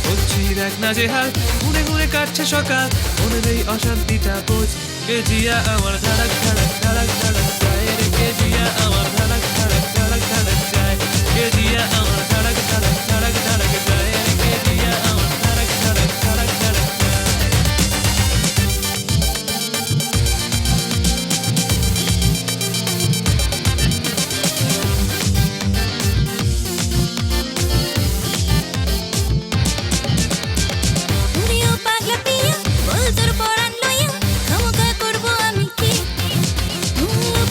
হচ্ছি দেখ না যে হাল, গুনে গুনে কাটছে সকাল, মনের এই অশান্তিটা বোঝ। কেজিয়া আমার ধাড়াক ধাড়াক ধাড়াক ধাড়াক যায় রে, কেজিয়া আমার ধাড়াক ধাড়াক ধাড়াক ধাড়াক যায়, কেজিয়া আমার ধাড়াক ধাড়াক ধাড়াক ধাড়াক যায় রে, কেজিয়া আমার ধাড়াক ধাড়াক ধাড়াক ধাড়াক যায়।
তুমিও পাগলা পিয়া, বল তোর পরাণ লইয়া, খামোখা করবো আমি কি?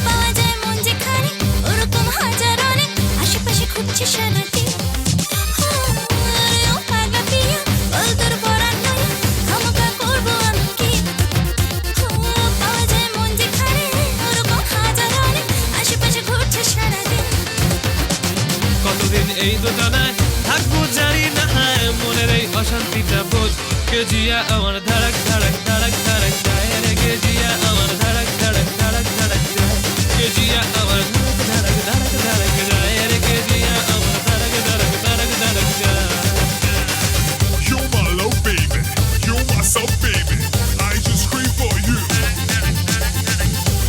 পাওয়া যায় মন যেখানে, ওরকম হাজার অনেক, আশেপাশে খুঁজছে সারাদিন। তুমিও পাগলা পিয়া, বল তোর পরাণ লইয়া, খামোখা করবো আমি কি? পাওয়া যায় মন যেখানে, ওরকম হাজার অনেক, আশেপাশে ঘুরছে সারাদিন।
কতদিন এই দোকানায় থাকবো জানি না, মনের এই অশান্তিটা বোঝ। কেজিয়া আমার ধাড়াক ধাড়াক ধাড়াক ধাড়াক যায় রে, কেজিয়া আমার ধাড়াক ধাড়াক ধাড়াক ধাড়াক যায়, কেজিয়া আমার ধাড়াক ধাড়াক ধাড়াক যায় রে, কেজিয়া আমার ধাড়াক ধাড়াক ধাড়াক ধাড়াক যায়।
You're my love, baby. You're my soul, baby. I just scream for you.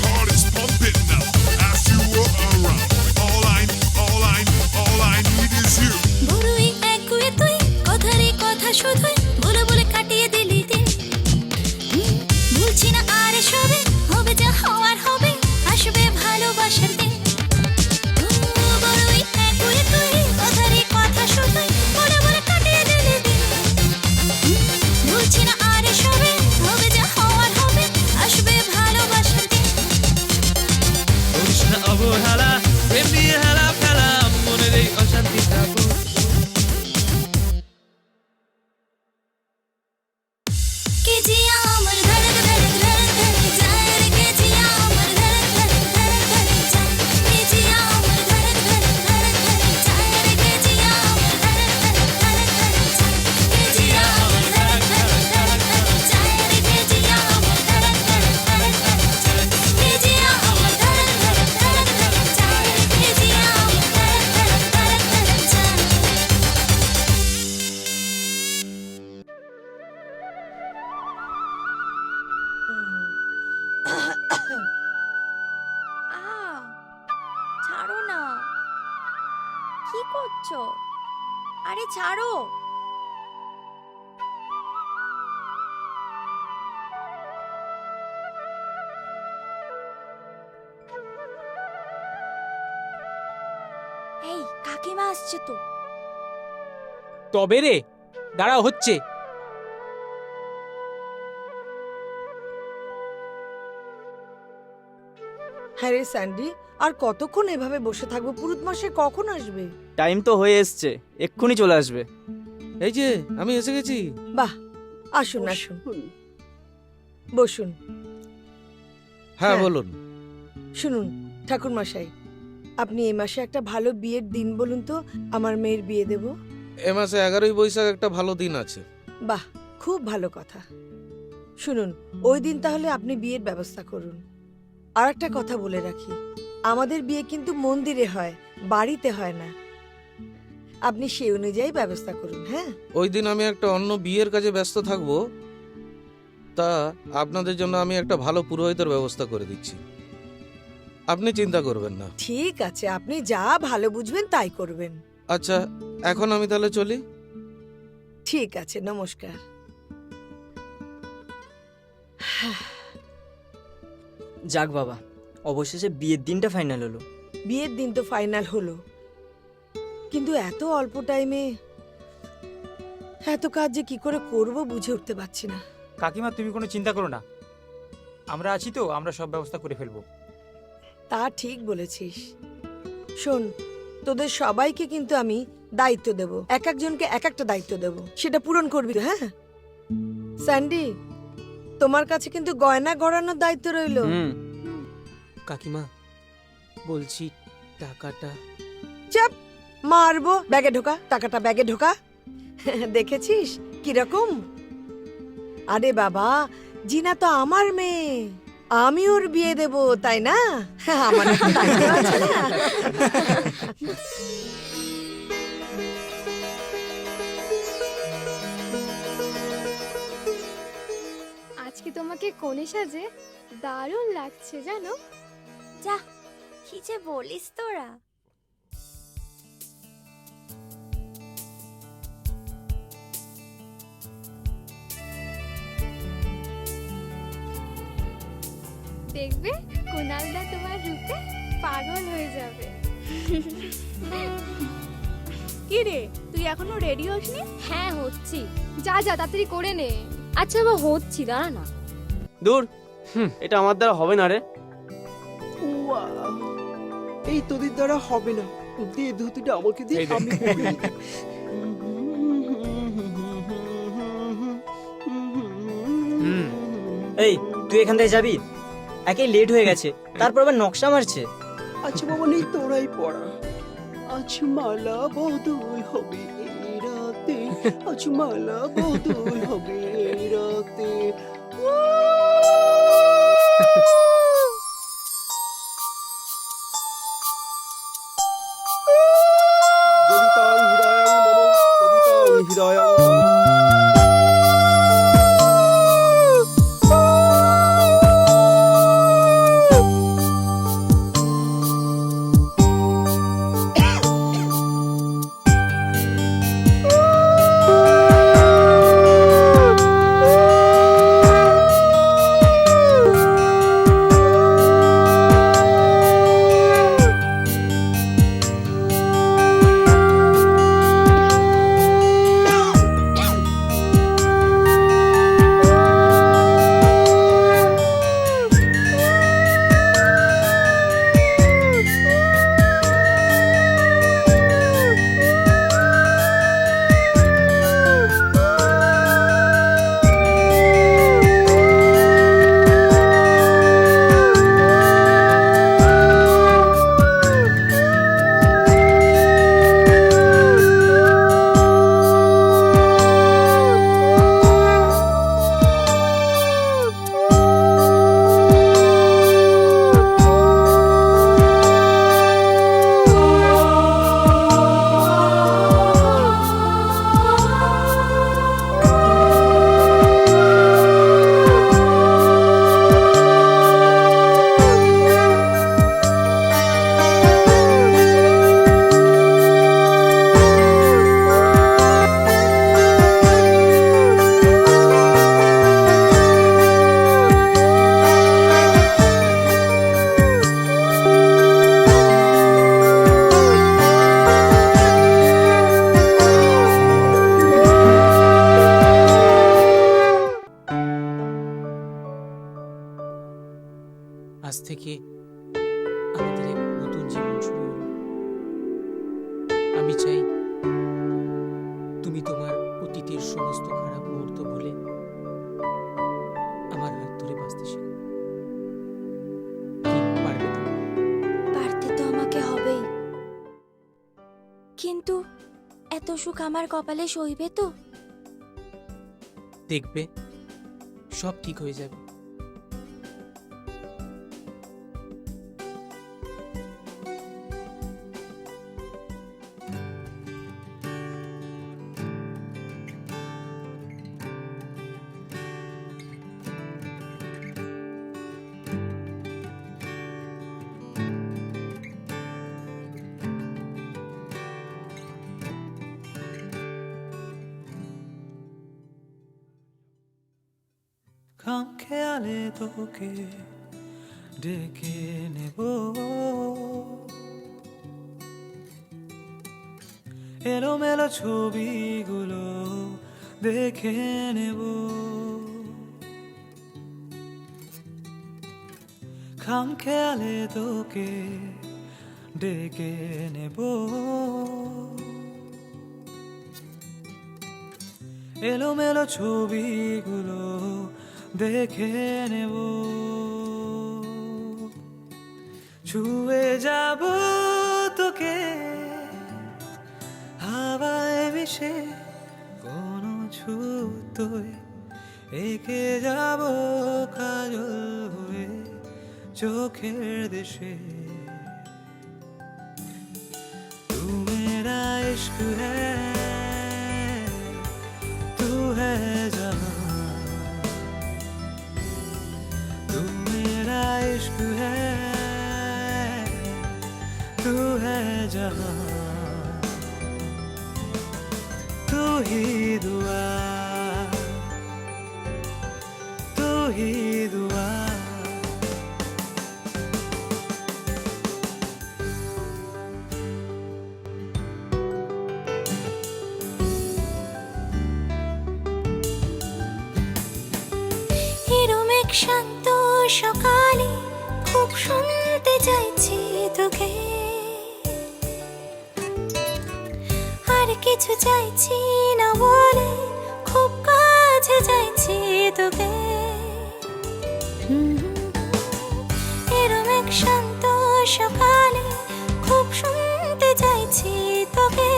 Heart is pumping now as you are around. All I need is you.
বড়ই একুয়ে তুই, কথারই কথা শুধুই, বলে বলে কাটিয়ে দিলি দিন। ভুলছি না আর এসবে, হবে যা হওয়ার হবে, আসবে ভালোবাসার দিন। বড়ই একুয়ে তুই, কথারই কথা শুধুই, বলে বলে কাটিয়ে দিলি দিন। ভুলছি না আর এসবে, হবে যা হওয়ার হবে, আসবে ভালোবাসার দিন।
করিস না অবহেলা, প্রেম নিয়ে হেলা ফেলা, মনের এই অশান্তিটা বোঝ।
কেজিয়া আমার ধড়ক ধড়ক ধড়ক ধড়ক যায় রে, কেজিয়া আমার ধড়ক ধড়ক ধড়ক ধড়ক যায়, কেজিয়া আমার ধড়ক ধড়ক ধড়ক ধড়ক যায় রে, কেজিয়া আমার ধড়ক ধড়ক ধড়ক ধড়ক যায়, কেজিয়া আমার ধড়ক ধড়ক ধড়ক ধড়ক যায় রে, কেজিয়া আমার ধড়ক ধড়ক ধড়ক ধড়ক যায়, কেজিয়া আমার ধড়ক ধড়ক ধড়ক ধড়ক যায় রে, কেজিয়া আমার ধড়ক ধড়ক ধড়ক ধড়ক যায়। ছাড়ো না, কি করছো? আরে ছাড়ো। এই কাকিমা আসছে তো।
তবে রে, দাঁড়াও হচ্ছে।
হ্যাঁ রে স্যান্ডি, আর কতক্ষণ এভাবে বসে থাকবো? পুরুত মাসে কখন আসবে?
টাইম তো হয়ে এসছে, এক্ষুনি চলে আসবে।
এই যে আমি এসে গেছি।
বাহ, আসুন আসুন, বসুন।
হ্যাঁ বলুন।
শুনুন ঠাকুর মশাই, আপনি এই মাসে একটা ভালো বিয়ের দিন বলুন তো, আমার মেয়ের বিয়ে দেব।
এ মাসে 11ই বৈশাখ একটা ভালো দিন আছে।
বাহ, খুব ভালো কথা। শুনুন, ওই দিন তাহলে আপনি বিয়ের ব্যবস্থা করুন। আর একটা কথা বলে রাখি, আমাদের বিয়ে কিন্তু মন্দিরে হয়, বাড়িতে হয় না। আপনি সেই অনুযায়ী ব্যবস্থা করুন। হ্যাঁ,
ওই দিন আমি একটা অন্য বিয়ের কাজে ব্যস্ত থাকবো, তা আপনাদের জন্য আমি একটা ভালো পুরোহিতের ব্যবস্থা করে দিচ্ছি, আপনি চিন্তা করবেন না।
ঠিক আছে, আপনি যা ভালো বুঝবেন তাই করবেন।
আচ্ছা, এখন আমি তাহলে চলি।
ঠিক আছে, নমস্কার।
যাক বাবা, অবশেষে বিয়ের দিনটা ফাইনাল হলো।
বিয়ের দিন তো ফাইনাল হলো, কিন্তু এত অল্প টাইমে এত কাজ যে কি করে করব বুঝে উঠতে পারছি না।
কাকিমা তুমি কোনো চিন্তা করো না, আমরা আছি তো, আমরা সব ব্যবস্থা করে ফেলবো।
তা ঠিক বলেছিস। শোন, তোদের সবাইকে কিন্তু আমি দায়িত্ব দেব, এক একজনকে এক একটা দায়িত্ব দেব, সেটা পূরণ করবি তো? হ্যাঁ স্যান্ডি, তোমার কাছে কিন্তু গয়না গড়ানোর দায়িত্ব রইলো।
কাকিমা বলছি টাকাটা।
চাপ, মারবো। ব্যাগে ঢোকা, টাকাটা ব্যাগে ঢোকা। দেখেছিস কিরকম? আরে বাবা, জিনা তো আমার মেয়ে, আমি ওর বিয়ে দেব, তাই না? আমার একটা দায়িত্ব আছে না?
আজকে তোমাকে কোণে সাজে দারুণ লাগছে জানো।
যা, কি যে বলিস তোরা।
দেখবে কুনালদা তোমার রূপে পাগল হয়ে যাবে।
কি রে, তুই এখনো রেডি হসনি?
হ্যাঁ হচ্ছি, যা যা তাড়াতাড়ি করে নে। আচ্ছা বা হচ্ছি, দাঁড়া না।
দূর, এটা আমার দ্বারা হবে না রে।
এই তোদের দ্বারা হবে না, দে ধুতিটা আমাকে দিয়ে, আমি পরি।
এই তুই এখান থেকে যাবি? একেই লেট হয়ে গেছে, তারপর আবার নকশা মারছে।
আচ্ছা বাবা, নেই তোরাই পড়া। আজ মালা বদল হবে এই রাতে, আজ মালা বদল হবে এই রাতে। জলিতাং হৃদয়ং মম, জলিতাং হৃদয়ং মম।
আজ থেকে আমাদের এক নতুন জীবন শুরু হলো। আমি চাই তুমি তোমার অতীতের সমস্ত খারাপ মুহূর্ত ভুলে আমার হাত ধরে বাঁচতে শেখো। কি পারবে তুমি?
এত সুখ আমার কপালে সইবে তো?
দেখবে সব ঠিক হয়ে যাবে।
খাম খেয়ালে তোকে ডেকে নেব, এলোমেলো ছবিগুলো দেখে নেব, খাম খেয়ালে তোকে ডেকে নেব, এলোমেলো ছবিগুলো দেখে নেব, ছুঁয়ে যাব তোকে হাওয়ায় মিশে, কোনো ছুতোয় এঁকে যাব কাজল হয়ে চোখের দেশে। তু মেরা ইশক হ্যায়, তু হ্যায় জাহান, তু মেরা ইশক হ্যায়, তু হ্যায় জাহান, তু হি দুआ, तू ही दुआ।
এরম এক শান্ত সকালে খুব শুনতে চাইছি তোকে, আর কিছু চাইছি না বলে খুব কাছে চাইছি তোকে। এরম এক শান্ত সকালে খুব শুনতে চাইছি তোকে,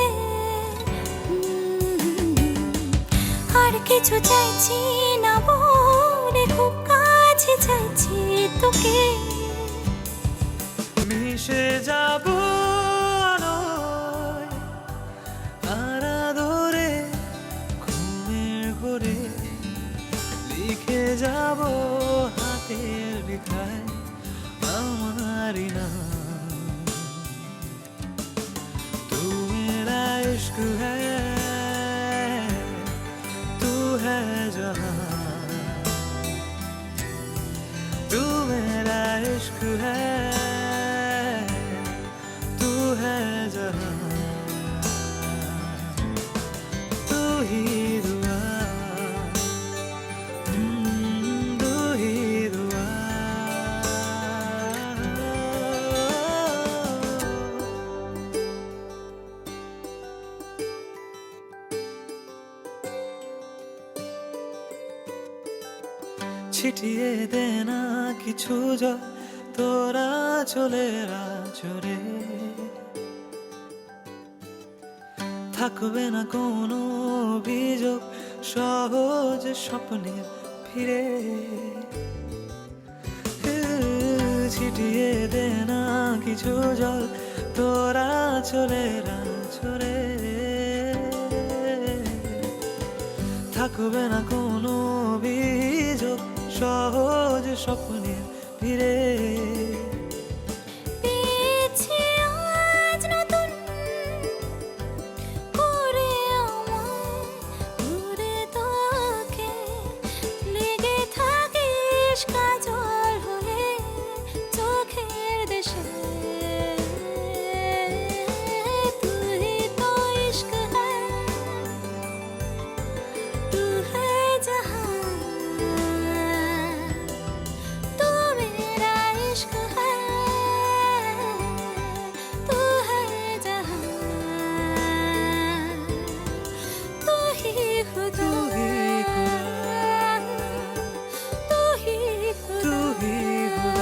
আর কিছু চাইছি না বলে খুব কাছে চাইছি তোকে।
মিশে যাব আলোয় আর আদরে, ঘুমের ঘোরে লিখে যাব হাতের লেখায় আমারি নাম। তু মেরা ইশক হ্যায়, তু হ্যায় জাহান, तू मेरा इश्क है, तू है जहां, तू ही दुआ, तू ही दुआ। ছিটিয়ে দে না কিছু জল তোরা চলে রাজরে, থাকবে না কোনো অভিযোগ সহজ স্বপ্নের ফিরে। ছিটিয়ে দে না কিছু জল তোরা চলে রাজরে, থাকবে না কোনো অভিযোগ সহজ স্বপ্নের ফিরে।
পেয়েছি আজ নতুন করে আমায়, ঘুরে তোকে লেগে থাকিস কাজল হয়ে চোখের দেশে। তুই তো ইশক হ্যায়, तू है जहां, तू मेरा इश्क है, तू है जहां, तू ही खुदा, तू ही खुदा,
तू ही खुदा।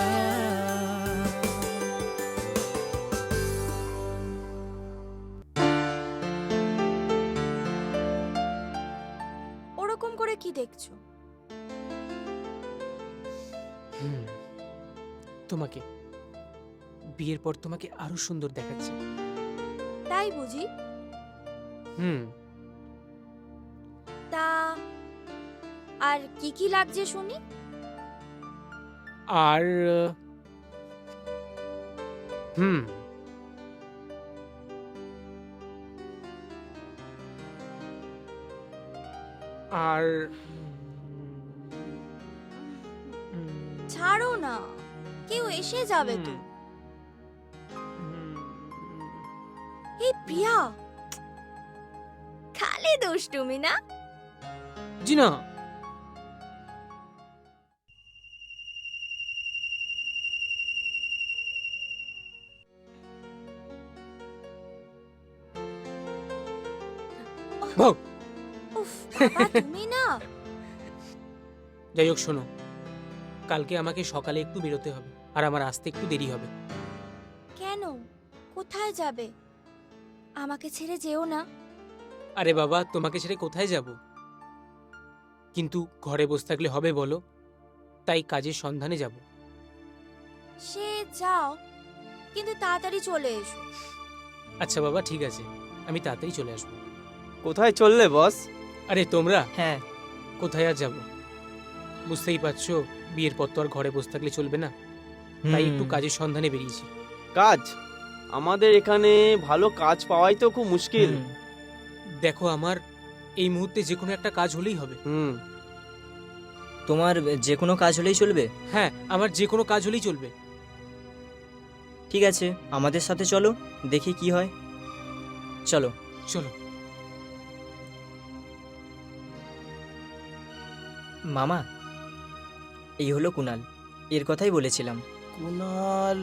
কি দেখছো?
তোমাকে বিয়ের পর তোমাকে আরো সুন্দর দেখাচ্ছে।
তাই বুঝি? তা আর কি কি লাগছে শুনি?
আর আর
ছাড়ো না, কেউ এসে যাবে তো। এই প্রিয়া, খালি দুষ্টুমি না?
জি না।
উফ বাবা, তুমি না।
যাই হোক শোনো, কালকে আমাকে সকালে একটু বেরোতে হবে আর আমার আসতে একটু দেরি হবে।
কেন? কোথায় যাবে? আমাকে ছেড়ে যেও না।
আরে বাবা, তোমাকে ছেড়ে কোথায় যাব? কিন্তু ঘরে বসে থাকলে হবে বলো? তাই কাজের সন্ধানে যাব।
সে যাও, কিন্তু তাড়াতাড়ি চলে এসো।
আচ্ছা বাবা, ঠিক আছে, আমি তাড়াতাড়ি চলে আসবো।
কোথায় চললে বস?
আরে তোমরা?
হ্যাঁ।
কোথায় আর যাবো? বুঝতেই পারছো, বিয়ের পর তো আর ঘরে বসে থাকলে চলবে না, তাই একটু কাজের সন্ধানে বেরিয়েছি।
কাজ? আমাদের এখানে ভালো কাজ পাওয়াই তো খুব মুশকিল।
দেখো, আমার এই মুহূর্তে যে কোনো একটা কাজ হলেই হবে।
তোমার যে কোনো কাজ হলেই চলবে?
হ্যাঁ, আমার যে কোনো কাজ হলেই চলবে।
ঠিক আছে, আমাদের সাথে চলো, দেখি কি হয়। চলো
চলো।
মামা, এই হলো কুনাল, এর কথাই বলেছিলাম।
কুনাল?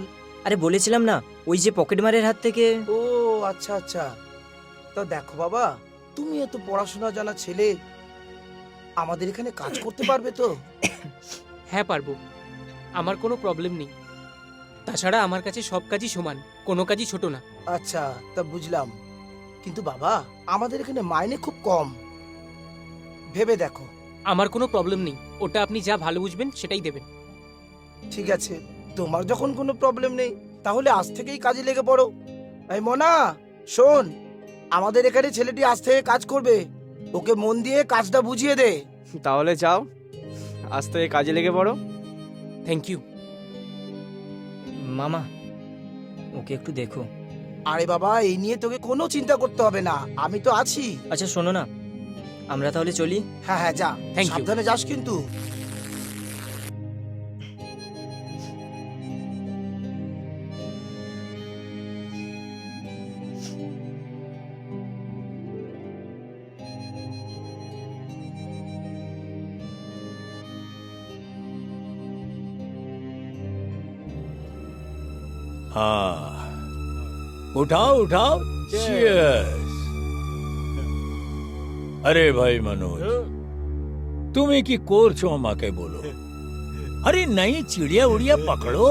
আরে বলেছিলাম না, ওই যে পকেটমারের হাত থেকে।
ও আচ্ছা আচ্ছা। তা দেখো বাবা, তুমি এত পড়াশোনা জানা ছেলে, আমাদের এখানে কাজ করতে পারবে তো?
হ্যাঁ পারবো, আমার কোনো প্রবলেম নেই। তাছাড়া আমার কাছে সব কাজই সমান, কোনো কাজই ছোট না।
আচ্ছা, তা বুঝলাম, কিন্তু বাবা আমাদের এখানে মাইনে খুব কম, ভেবে দেখো।
আমার কোনো প্রবলেম নেই, ওটা আপনি যা ভালো বুঝবেন সেটাই দেবেন।
ঠিক আছে, তোমার যখন কোনো প্রবলেম নেই তাহলে আজ থেকেই কাজে লেগে পড়ো। এই মোনা, শোন, আমাদের এখানে ছেলেটি আজ থেকে কাজ করবে, ওকে মন দিয়ে কাজটা বুঝিয়ে দে।
তাহলে যাও, আজ থেকে কাজে লেগে পড়ো।
Thank you.
মামা, ওকে একটু দেখো।
আরে বাবা, এই নিয়ে তোকে কোনো চিন্তা করতে হবে না, আমি তো আছি।
আচ্ছা শোনো না, আমরা তাহলে চলি।
হ্যাঁ হ্যাঁ, যা,
Thank you.
সাবধানে যাস কিন্তু।
हाँ, उठाओ उठाओ। Cheers। আরে ভাই मनोज, তুমি কি করছো আমাকে বলো? আরে নাই, চিড়িয়া উড়িয়া পাকড়ো,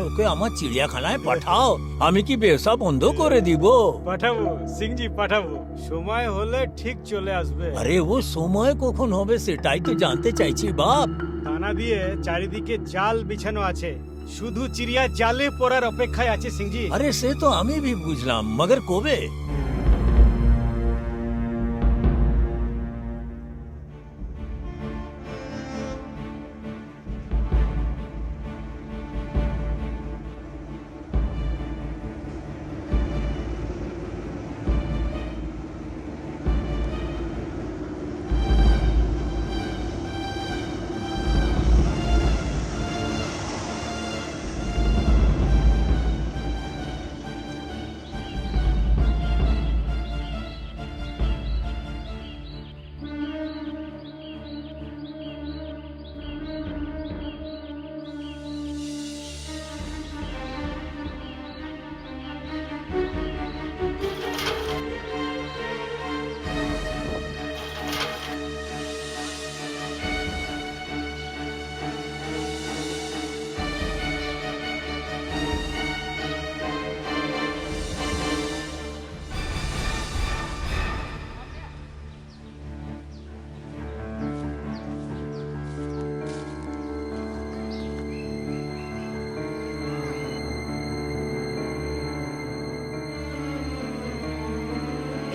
ওকে আমার চিড়িয়াখানায় পাঠাও, আমি কি ব্যবসা বন্ধ করে দিব?
পাঠাবো সিংজি, পাঠাবো, সময় হলে ঠিক চলে আসবে।
আরে ও সময় কখন হবে সেটাই তো জানতে চাইছি বাপ।
দানা দিয়ে চারিদিকে জাল বিছানো আছে, শুধু চিড়িয়া জালে পড়ার অপেক্ষায় আছে সিংজি।
আরে সে তো আমি भी বুঝলাম, মগর কবে?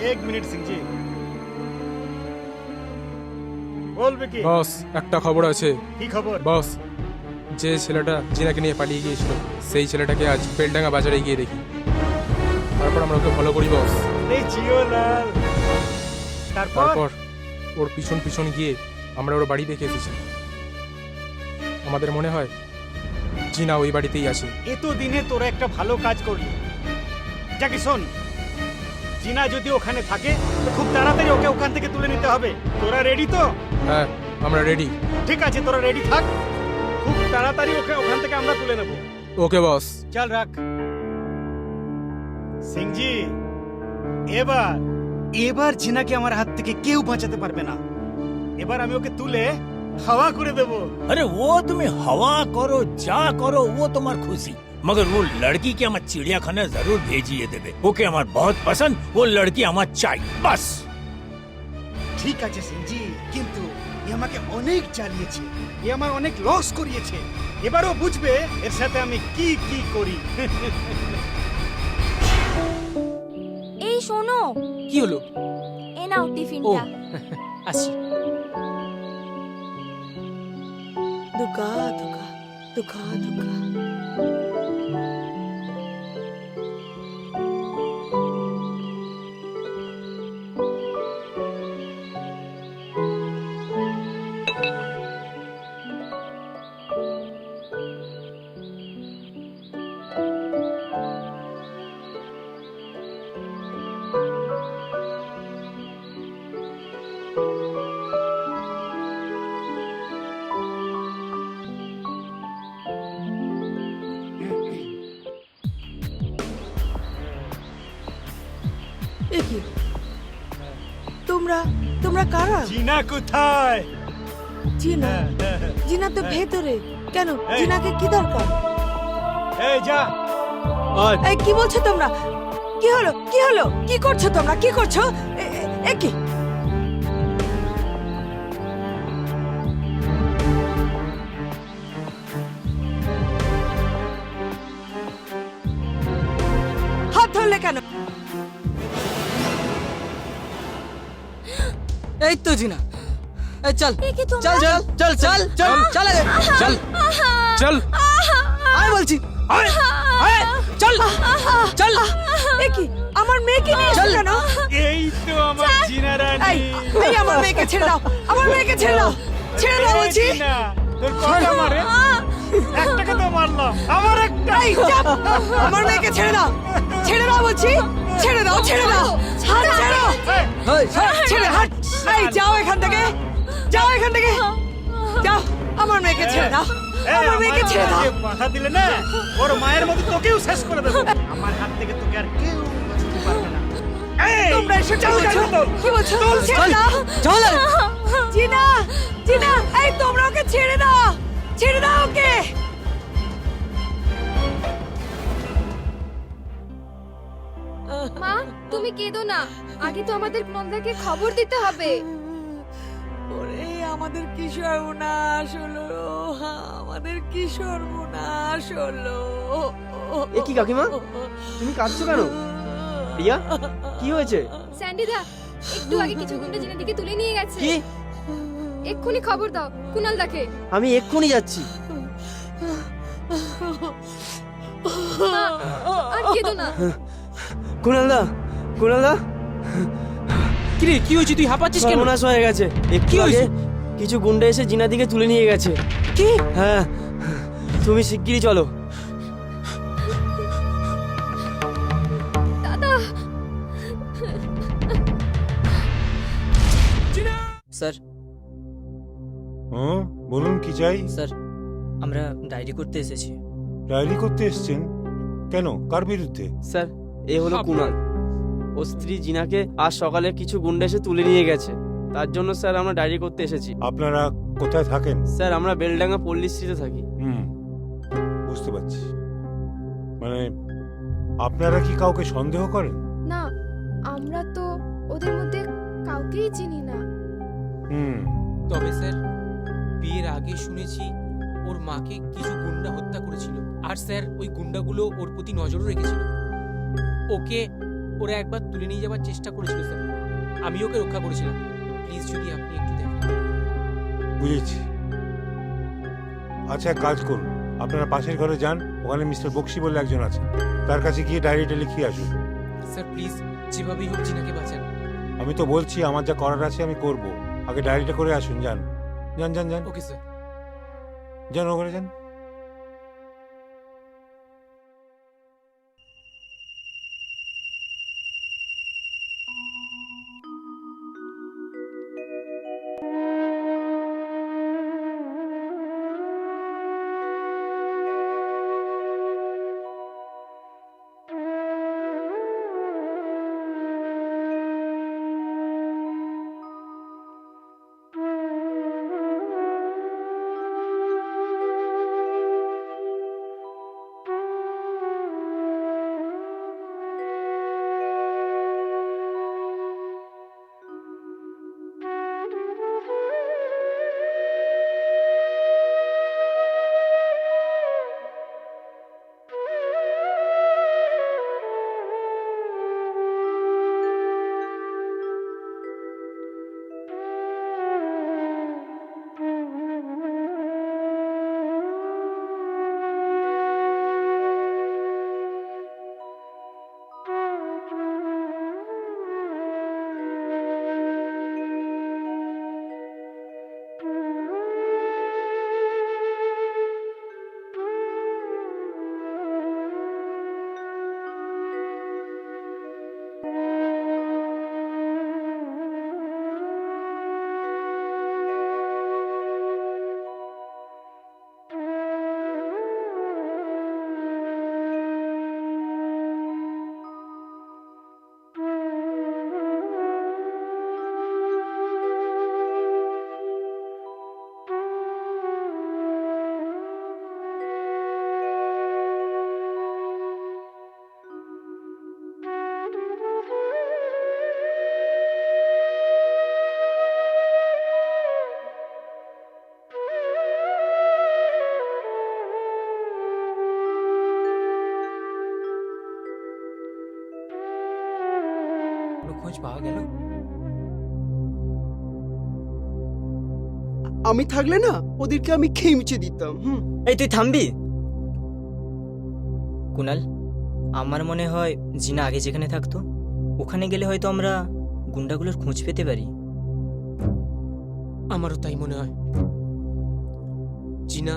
এক মিনিট সিংজি বলবে কি?
বস একটা খবর আছে।
কি খবর?
বস, যে ছেলেটা জিনাকে নিয়ে পালিয়ে গিয়েছিল সেই ছেলেটাকে আজ বেলডাঙ্গা বাজারে গিয়ে দেখি, তারপর আমরা ওকে ফলো করি বস।
এই জিওলাল,
তারপর ওর পিছন পিছন গিয়ে আমরা ওর বাড়ি দেখে এসেছি। আমাদের মনে হয় জিনা ওই বাড়িতেই আছে।
এতদিনে তোরা একটা ভালো কাজ করলি। যাকে শোন, জিনা যদি ওখানে থাকে তো খুব তাড়াতাড়ি ওকে ওখান থেকে তুলে নিতে হবে। তোরা রেডি তো?
হ্যাঁ, আমরা রেডি।
ঠিক আছে, তোরা রেডি থাক, খুব তাড়াতাড়ি ওকে ওখান থেকে আমরা তুলে নেব।
ওকে বস।
চল রাখ। সিংজি, এবার জিনাকে আমার হাত থেকে কেউ বাঁচাতে পারবে না। এবার আমি ওকে তুলে হাওয়া করে দেব।
अरे वो तुम्हें हवा करो जा करो वो तुम्हार खुशी, मगर वो लड़की के हमार चिड़ियाखाना जरूर भेजिए देवे। ओके हमार बहुत पसंद, वो लड़की हमार चाहिए बस।
ঠিক আছে সিংজি, কিন্তু এ আমাকে অনেক জ্বালিয়েছে, এ আমার অনেক লস করিয়েছে। এবারও বুঝবে এর সাথে আমি কি কি করি।
এই শোনো,
কি হলো?
এ নাও টিফিনটা।
আসি।
দুকা দুকা দুকা দুকা। কি তোমরা কারা?
জিনা কোথায়?
জিনা? জিনা তো ভেতরে। কেন? জিনাকে কি দরকার?
এই যা।
এই কি বলছো তোমরা? কি হলো? কি হলো? কি করছো তোমরা? কি করছো? এ কি? হাত ধরলে কেন?
এই তো জিনা, এই চল
তোমরা?
চল চল চল চল চল চল চল আয় বলছি, আয় আয় চল চল।
এ কি? আমার মেয়েকে নিয়ে এসো কেন?
এই তো আমার জিনা রানী।
এই আমার মেয়েকে ছেড়ে দাও, আমার মেয়েকে ছেড়ে দাও, ছেড়ে দাও বলছি।
জিনা, তোর কয়টা মারে? একটাকে তো মারলাম, আমার একটা।
এই চাপ, আমার মেয়েকে ছেড়ে দাও, ছেড়ে দাও বলছি, ছেড়ে দাও, ছেড়ে দাও, হাত ছেড়ো, ছেড়ে হাত। এই যাও এখান থেকে, যাও এখান থেকে, যাও। আমার মেয়েকে ছেড়ে দাও, আমার মেয়েকে ছেড়ে দাও।
কথা দিলে না, ওর মায়ের মতো তোকেও শেষ করে দেবো। আমার হাত থেকে তোকে আর কেউ বাঁচাতে পারবে না।
তোমরা এসে কি বলছো? কি বলছো? ছেড়ে দাও,
চল।
জিনা, জিনা, এই তোমরা ওকে ছেড়ে দাও, ছেড়ে দাও ওকে।
মা, তুমি কেঁদো না, আগে তো আমাদের নন্দাকে খবর দিতে হবে।
ওরে আমাদের কি সর্বনাশ হলো, আমাদের কি সর্বনাশ হলো।
এ কি কাকিমা, তুমি কাঁদছো কেন? রিয়া, কি হয়েছে?
স্যান্ডিদা একটু আগে কিছু গুন্ডা জিনাদিকে তুলে নিয়ে গেছে।
কি?
এক্ষুনি খবর দাও কুনাল দাকে।
আমি এক্ষুনি যাচ্ছি।
মা, আর কেঁদো না।
কুনালদা, কুনালদা,
কি রে, কি হয়েছে? তুই হাঁপাচ্ছিস কেন?
সর্বনাশ হয়ে গেছে।
কি হয়েছে?
কিছু গুন্ডা এসে জিনাদিকে তুলে নিয়ে গেছে।
কি?
হ্যাঁ, তুমি শিগগিরই চলো।
দাদা।
স্যার।
বলুন কি চাই?
স্যার, আমরা ডায়েরি করতে এসেছি।
ডায়েরি করতে এসেছেন? কেন, কার বিরুদ্ধে?
স্যার, এ হলো কুনাল। ও স্ত্রী জিনাকে আজ সকালে কিছু গুন্ডা এসে তুলে নিয়ে গেছে, তার জন্য স্যার আমরা ডায়েরি করতে এসেছি।
আপনারা কোথায় থাকেন?
স্যার, আমরা বেলডাঙ্গা পল্লী স্ট্রিটে থাকি।
বুঝতে পারছি। মানে আপনারা কি কাউকে সন্দেহ করেন?
না, আমরা তো ওদের মধ্যে কাউকেই চিনি না।
তবে স্যার, বিয়ের আগে শুনেছি ওর মাকে কিছু গুন্ডা হত্যা করেছিল, আর স্যার ওই গুন্ডাগুলো ওর প্রতি নজরও রেখেছিল। ওকে ওরা একবার তুলে নিয়ে যাওয়ার চেষ্টা করেছিল স্যার, আমি ওকে রক্ষা করেছিলাম। প্লিজ যদি আপনি একটু দেখেন।
বুঝেছি। আচ্ছা, এক কাজ করুন, আপনারা পাশের ঘরে যান, ওখানে মিস্টার বক্সি বলে একজন আছে, তার কাছে গিয়ে ডায়েরিটা লিখিয়ে আসুন।
স্যার প্লিজ যেভাবেই হোক জিনাকে বাঁচান।
আমি তো বলছি আমার যা করার আছে আমি করব, আগে ডায়েরিটা করে আসুন। যান যান যান যান।
Okay sir.
যান ওখানে যান।
খোঁজ পাওয়া গেল?
আমি থাকলে না ওদেরকে আমি খেয়ে মুছে দিতাম।
এই তুই থামবি? কুনাল, আমার মনে হয় জিনা আগে যেখানে থাকতো ওখানে গেলে হয়তো আমরা গুন্ডাগুলোর খোঁজ পেতে পারি।
আমারও তাই মনে হয়। জিনা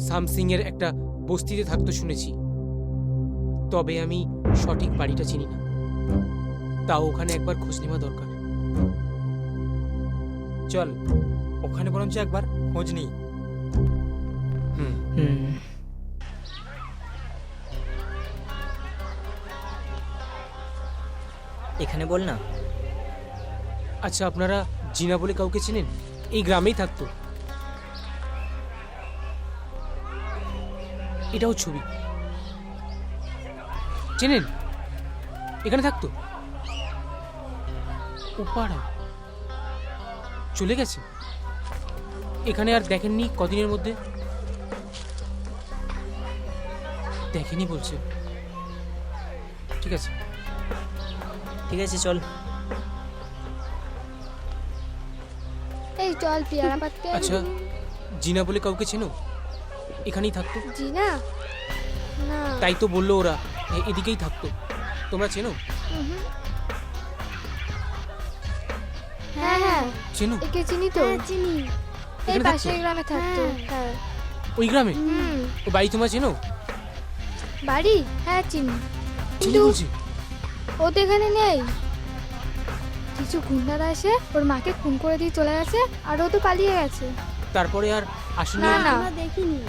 সামসিং এর একটা বস্তিতে থাকতো শুনেছি, তবে আমি সঠিক বাড়িটা চিনি না। তাও ওখানে একবার খোঁজ নেওয়া দরকার।
চল ওখানে বরঞ্চ একবার খোঁজ নিই।
এখানে বল না।
আচ্ছা, আপনারা জিনা বলে কাউকে চেনেন? এই গ্রামেই থাকতো। এটাও ছবি। চেনেন? এখানে থাকতো। উপাড়া চলে গেছে। এখানে আর দেখেননি কদিনের মধ্যে? দেখেনি বলছে। ঠিক আছে
ঠিক আছে, চল।
এই চল পেয়ারা পাততে।
আচ্ছা, জিনা বলে কাউকে চেনো? এখানেই থাকতো।
জিনা? না।
তাই তো বললো ওরা এদিকেই থাকতো। তোমরা চেনো?
হ্যাঁ হ্যাঁ
চেনো?
একে চিনি তো। চিনি, এই পাশের গ্রামে থাকতো। হ্যাঁ।
ওই গ্রামে? ও বাড়ি তোমরা চেনো?
বাড়ি? হ্যাঁ চিনি।
চিনি বলছি।
ও তো এখানে নেই। কিছু গুন্ডারা এসে ওর মাকে খুন করে দিয়ে চলে গেছে, আর ও তো পালিয়ে গেছে।
তারপরে আর আসেনি?
না না, দেখিনি।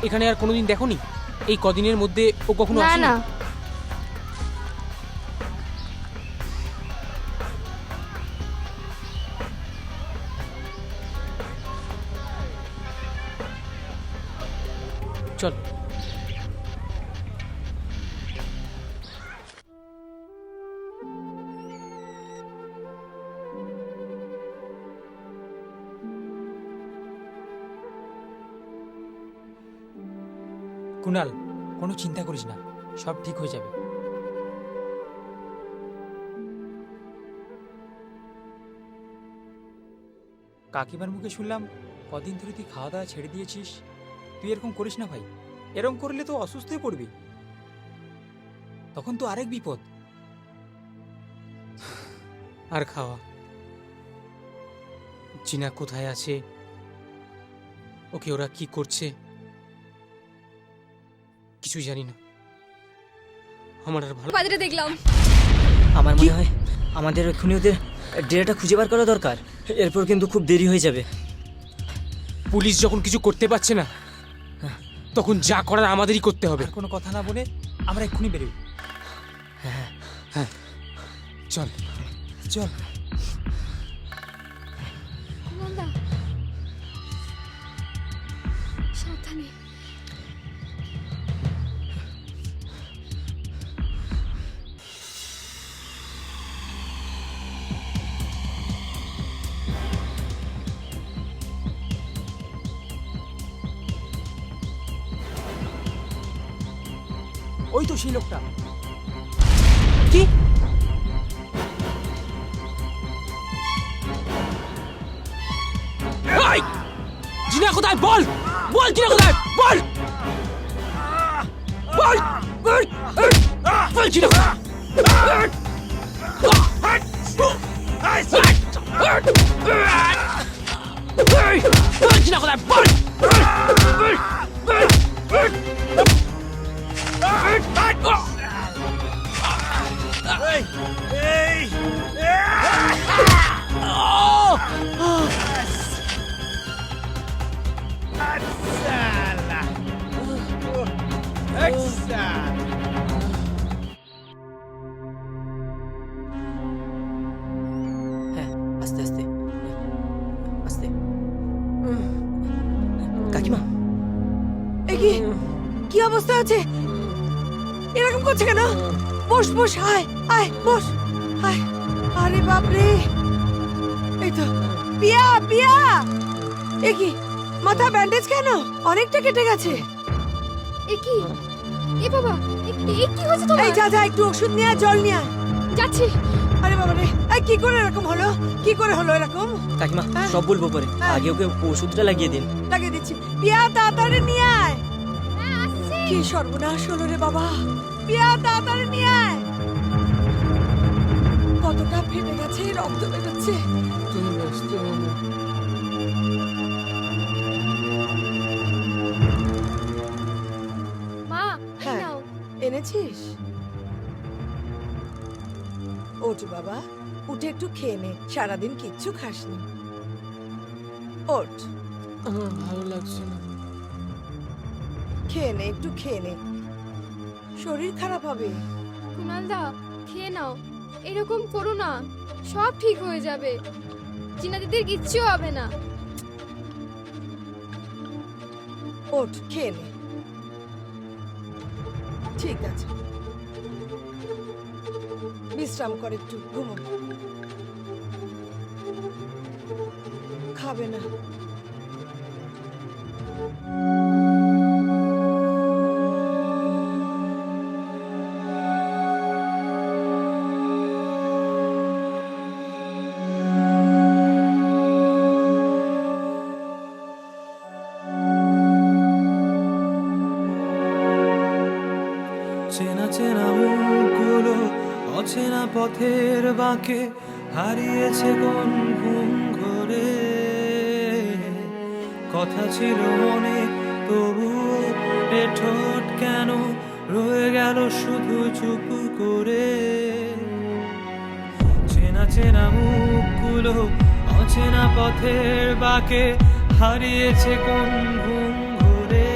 এখানে আর কোনোদিন দেখোনি? এই কদিনের মধ্যে ও কখনো আসেনি?
না।
চল।
কুনাল, কোনো চিন্তা করিস না, সব ঠিক হয়ে যাবে। কাকিমার মুখে শুনলাম কদিন ধরে তুই খাওয়া দাওয়া ছেড়ে দিয়েছিস। তুই এরকম করিস না ভাই, এরকম করলে তো অসুস্থ হয়ে পড়বি, তখন তো আরেক বিপদ। আর খাওয়া, জিনা কোথায় আছে, ওকে ওরা কি করছে কিছুই জানি না। আমার আর ভালো
বাজারে দেখলাম।
আমার মনে হয় আমাদের এক্ষুনি ওদের ডেরাটা খুঁজে বার করা দরকার, এরপর কিন্তু খুব দেরি হয়ে যাবে।
পুলিশ যখন কিছু করতে পারছে না, তখন যা করার আমাদেরই করতে হবে।
কোনো কথা না বলে আমরা এক্ষুনি বেরোই।
হ্যাঁ, চল
চল।
নন্দা, সাবধানে।
ওই তো সেই লোকটা।
কি? জিনা কোথায়? বল বল, জিনা কোথায়? বল বল বল বল, জিনা কোথায়? জিনা কোথায়? বল।
আস্তে আস্তে আস্তে। কাকিমা,
এ কি অবস্থা আছে? এরকম করছে কেন? বস বস, আয় আয় বস, আয়। আরে বাপরে, এই তো পিয়া পিয়া। এ কি মাথা ব্যান্ডেজ কেন? অনেকটা কেটে গেছে।
এ কি? এ বাবা, এ কি হয়েছে তোমার?
এই যা যা, একটু ওষুধ নিয়ে আয়, জল নিয়ে আয়।
যাচ্ছি।
আরে বাবা রে, এই কি করে এরকম হলো? কি করে হলো এরকম?
কাকিমা সব বলবো পরে, আগে ওকে ওষুধটা লাগিয়ে দিন।
লাগিয়ে দিচ্ছি। পিয়া তাড়াতাড়ি নিয়ে আয়। কি সর্বনাশ হলো রে বাবা! পিয়া তাড়াতাড়ি নিয়ে আয়। কতটা ফেটে গেছে, রক্ত বেরোচ্ছে।
তুমি ব্যস্ত হও না।
মা,
হ্যাঁ,
নাও।
এনেছিস? ওঠ বাবা, উঠে একটু খেয়ে নে, সারাদিন কিচ্ছু খাসনি। ওঠ।
আমার ভালো লাগছে না।
খেয়ে নে, একটু খেয়ে নে, শরীর খারাপ হবে।
কুনালদা, খেয়ে নাও, এরকম করো না, সব ঠিক হয়ে যাবে। জিনা দিদির কিচ্ছু হবে না।
ওঠ, খেয়ে নে। ঠিক আছে, বিশ্রাম কর, একটু ঘুমো। খাবে না?
চেনা চেনা মুখগুলো অচেনা পথের বাঁকে হারিয়েছে কোন ঘুম ঘরে। কথা ছিল অনেক, তবুও এ ঠোঁট কেন রয়ে গেল শুধু চুপ করে। চেনা চেনা মুখগুলো অচেনা পথের বাঁকে হারিয়েছে কোন ঘুম ঘরে।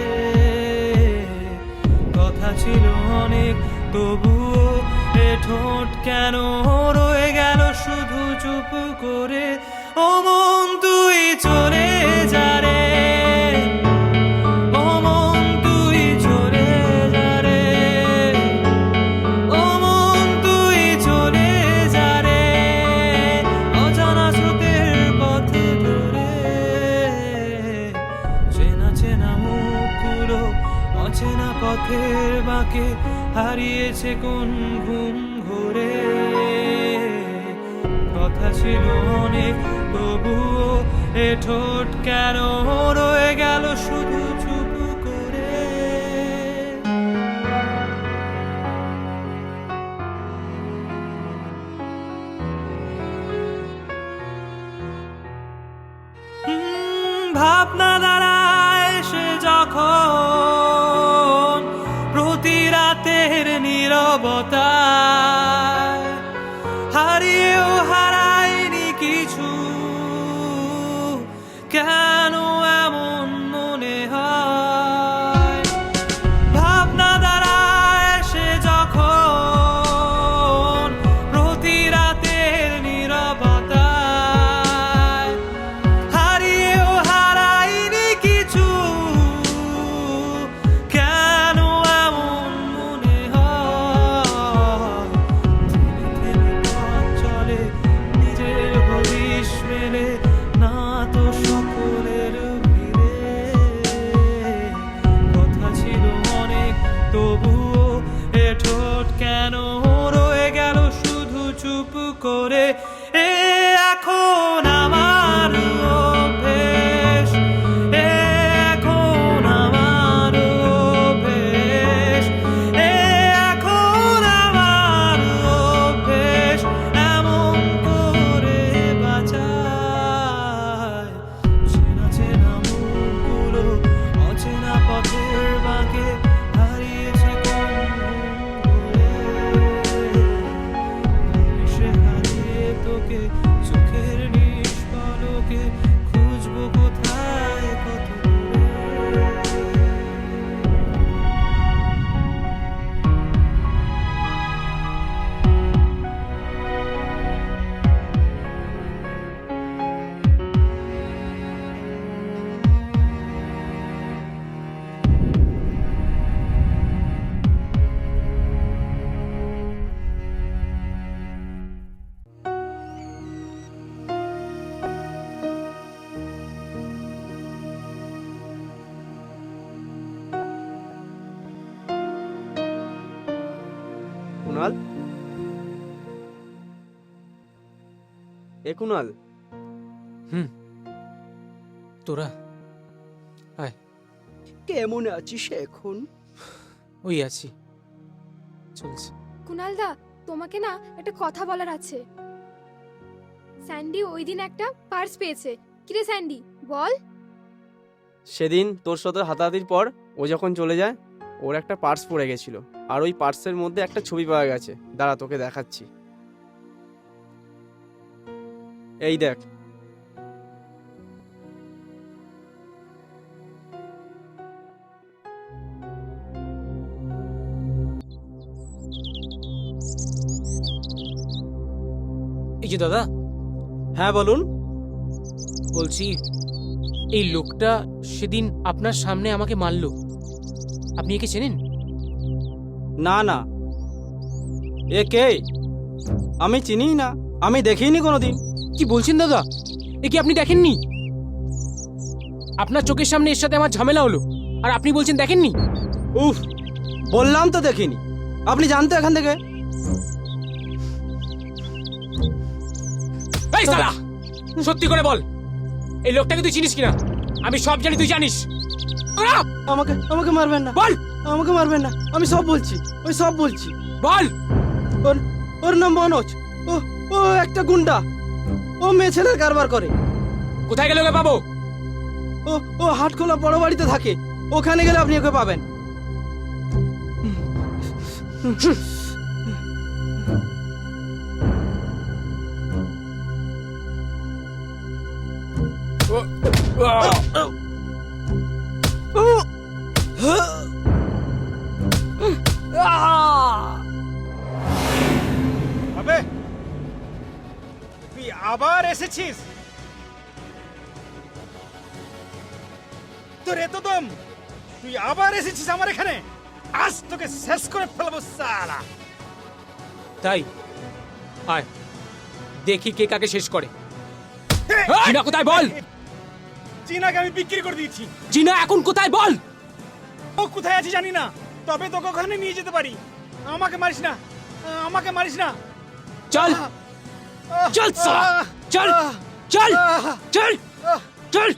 কথা ছিল অনেক, তবুও এ ঠোঁট কেন রয়ে গেল শুধু চুপ করে। ও মন তুই চলে যা রে, ও মন তুই চলে যা রে, ও মন তুই চলে যা রে, অজানা স্রোতের পথ ধরে। চেনা চেনা মুখগুলো অচেনা পথের বাঁকে হারিয়েছে কোন ঘুম ঘোরে। কথা ছিল অনেক, তবুও এ ঠোঁট কেন রয়ে গেল শুধু চুপ করে। ভাবনা দাঁড়ায় সে যখন প্রতি রাতের নীরবতায়, হারিয়েও হারায়নি কিছু, কেন এমন মনে হয়। ভাবনা দাঁড়ায় সে যখন প্রতি রাতের নীরবতায়, হারিয়েও হারায়নি কিছু, কেন এমন মনে হয়। থেমে থেমে পথ চলে নিজের হদিশ মেলে না তো সকলের ভিড়ে। কথা ছিল অনেক তবুও এ ঠোঁট কেন রয়ে গেল শুধু চুপ করে। এ এখন আমার অভ্যেস, এ এখন আমার অভ্যেস, এ এখন আমার অভ্যেস, এমন করে বাঁচায়। চেনা চেনা মুখগুলো অচেনা পথের বাঁকে হারিয়েছে কোন সে হারিয়ে তোকে চোখের নিষ্পলকে খুঁজবো কোথায় কত দূরে।
কুনাল, এ কুনাল,
তোরা আয়।
কেমন আছিস এখন?
ওই আছি, চলছে।
কুনালদা, তোমাকে না একটা কথা বলার আছে। স্যান্ডি ওই দিন একটা পার্স পেয়েছে। কিরে স্যান্ডি, বল।
সেদিন তোর সাথে হাতাহাতির পর ও যখন চলে যায়, ওর একটা পার্স পড়ে গেছিল, আর ওই পার্সের মধ্যে একটা ছবি পাওয়া গেছে। দাঁড়া, তোকে দেখাচ্ছি। এই দেখ।
এই যে দাদা।
হ্যাঁ বলুন।
বলছি, এই লোকটা সেদিন আপনার সামনে আমাকে মারলো, আপনি একে চেনেন?
না না, এ কে? আমি চিনি না, আমি দেখিনি কোনোদিন।
কি বলছেন দাদা? এ কি আপনি দেখেননি? আপনার চোখের সামনে এর সাথে আমার ঝামেলা হলো, আর আপনি বলছেন দেখেননি?
উফ, বললাম তো দেখিনি। আপনি জানতো এখান থেকে?
এই শালা, সত্যি করে বল, এই লোকটাকে তুই চিনিস কিনা? আমি সব জানি, তুই জানিস।
আমাকে আমাকে মারবেন না,
বল।
আমাকে মারবেন না, আমি সব বলছি, ওই সব বলছি।
বল।
ওর নাম মনোজ। ও একটা গুন্ডা, ও মেয়ে ছেলের কারবার করে।
কোথায় গেলে ওকে পাবো?
ও হাটখোলা বড় বাড়িতে থাকে, ওখানে গেলে আপনি ওকে পাবেন।
আবে, তুই আবার এসেছিস? তোর এত দম, তুই আবার এসেছিস আমার এখানে? আজ তোকে শেষ করে ফেলবো সালা।
তাই আয়, দেখি কে কাকে শেষ করে। জিনা কোথায় বল?
জিনাকে আমি বিক্রি করে দিয়েছি।
জিনা এখন কোথায় বল?
ও কোথায় আছে জানি না, তবে তোকে ওখানে নিয়ে যেতে পারি। আমাকে মারিস না, আমাকে মারিস না।
চল চল সালা, চল চল চল।
চল।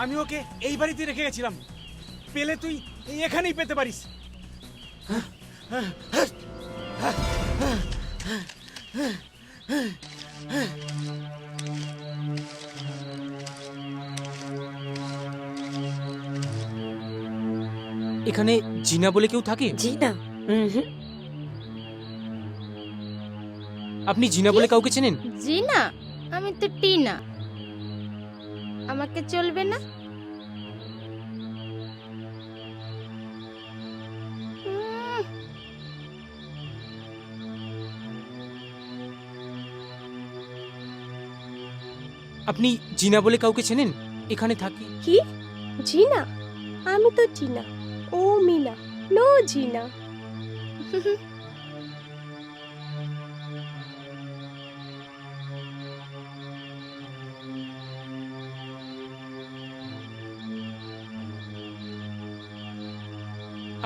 আমি ওকে এই বাড়িতে রেখে গেছিলাম, পেলে তুই এখানেই পেতে পারিস।
এখানে জিনা বলে কেউ থাকে?
জিনা?
আপনি জিনা বলে কাউকে চেনেন?
জিনা? আমি তো টিনা। আমাকে চলবে না?
আপনি জিনা বলে কাউকে চেনেন? এখানে থাকে।
কি জিনা? আমি তো জিনা। ও মিনা, নো জিনা।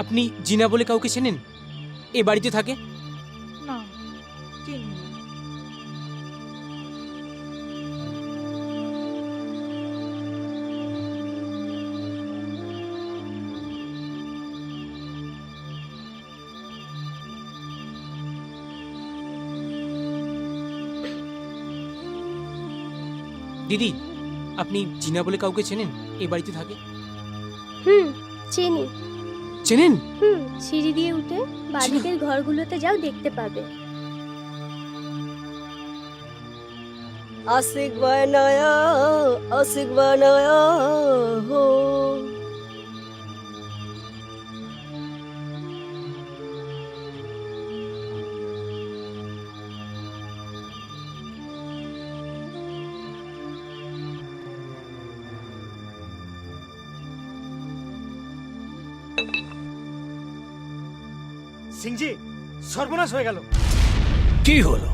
আপনি জিনা বলে কাউকে চেনেন? এ বাড়িতে থাকে?
না, চিনি না।
দিদি, আপনি জিনা বলে কাউকে চেনেন? এ বাড়িতে থাকে?
চিনি।
চেনেন?
সিঁড়ি দিয়ে উঠে বাড়িদের ঘরগুলোতে যাও, দেখতে পাবে।
आशिक बनाया, आशिक बनाया हो।
সিংজি, সর্বনাশ হয়ে গেল।
কি হলো?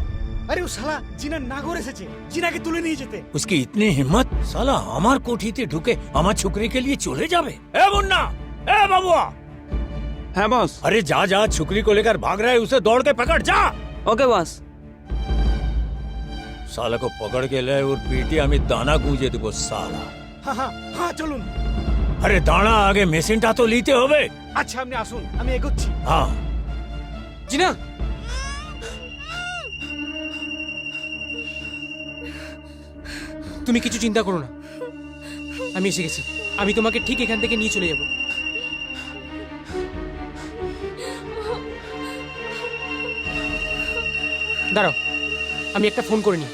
আরে ও শালা জিনার নাগর এসেছে, জিনাকে তুলে নিয়ে যেতে।
उसकी इतनी हिम्मत, साला हमार कोठीते ढुके हमार छुकरी के लिए चले जावे। ए मुन्ना, ए बाबुआ।
हाँ बॉस।
अरे जा जा, छुकरी को लेकर भाग रहा है, उसे दौड़ के पकड़ जा।
Okay boss.
साला को पकड़ के ले और पीटी हमें दाना गूंजे देबो साला।
হ্যাঁ হ্যাঁ হ্যাঁ, চলুন।
अरे दाना आगे मेसिनटा तो लीते होवे।
আচ্ছা আপনি আসুন, আমি এগোচ্ছি।
हाँ
জিনা, তুমি কিছু চিন্তা করো না, আমি এসে গেছি। আমি তোমাকে ঠিক এখান থেকে নিয়ে চলে যাব। দাঁড়াও, আমি একটা ফোন করে নিই।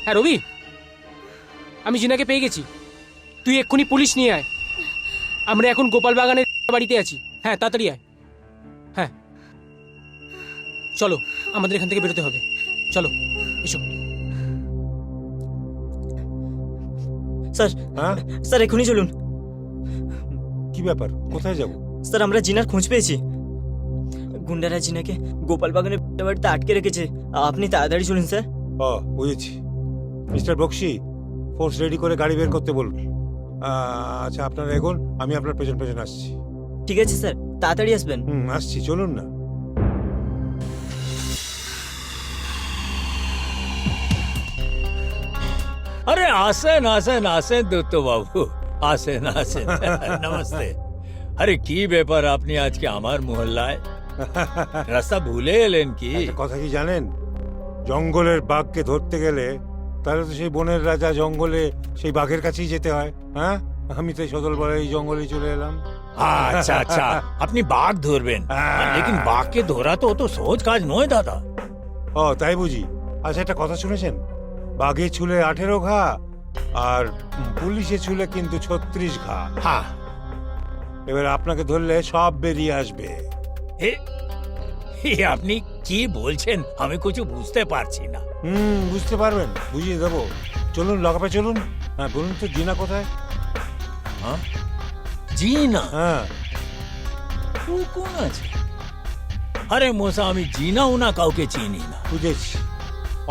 হ্যাঁ রবি, আমি জিনাকে পেয়ে গেছি। তুই এক্ষুনি পুলিশ নিয়ে আয়। আমরা এখন গোপাল বাগানের বাড়িতে আছি। হ্যাঁ তাড়াতাড়ি আয়। হ্যাঁ চলো, আমাদের এখান থেকে বেরোতে হবে। চলো এসো।
স্যার, স্যার এখনই চলুন।
কি ব্যাপার, কোথায় যাব?
স্যার আমরা জিনার খোঁজ পেয়েছি। গুন্ডারা জিনাকে গোপাল বাগানের বাড়িতে আটকে রেখেছে। আপনি তাড়াতাড়ি চলুন স্যার।
বুঝেছি। মিস্টার বক্সি, ফোর্স রেডি করে গাড়ি বের করতে বলুন। আচ্ছা আপনারা এগোন, আমি আপনার পেছন পেছন আসছি।
ঠিক আছে স্যার, তাড়াতাড়ি আসবেন।
আসছি, চলুন না।
अरे आसन आसन आसन दत्तो बाबू, आसन आसन। नमस्ते। अरे की ব্যাপার আপনি আজকে আমার মহল্লায়? রাস্তা ভুলে এলেন কি?
কথা কি জানেন, জঙ্গলের বাঘকে ধরতে গেলে তাহলে তো সেই বনের রাজা জঙ্গলে সেই বাঘের কাছেই যেতে হয়। হ্যাঁ, আমি তো সদল বলে এই জঙ্গলে চলে এলাম।
আচ্ছা আচ্ছা, আপনি বাঘ ধরবেন, লেকিন বাঘকে ধরা তো অত সহজ কাজ নয় দাদা।
তাই বুঝি। আচ্ছা একটা কথা শুনেছেন, বাঘে ছুলে 18 ঘা আর পুলিশে ছুলে কিন্তু 36 ঘা।
হ্যাঁ,
এবার আপনাকে ধরলে সব বেরিয়ে আসবে।
আপনি কি বলছেন আমি কিছু বুঝতে পারছি না।
বুঝতে পারবেন, বুঝিয়ে দেবো। চলুন লকাপে চলুন। হ্যাঁ বলুন তো, জিনা কোথায়?
জিনা?
হ্যাঁ,
ও কোন আছে? আরে মোসা, আমি জিনা উনা কাউকে চিনি না।
বুঝেছি,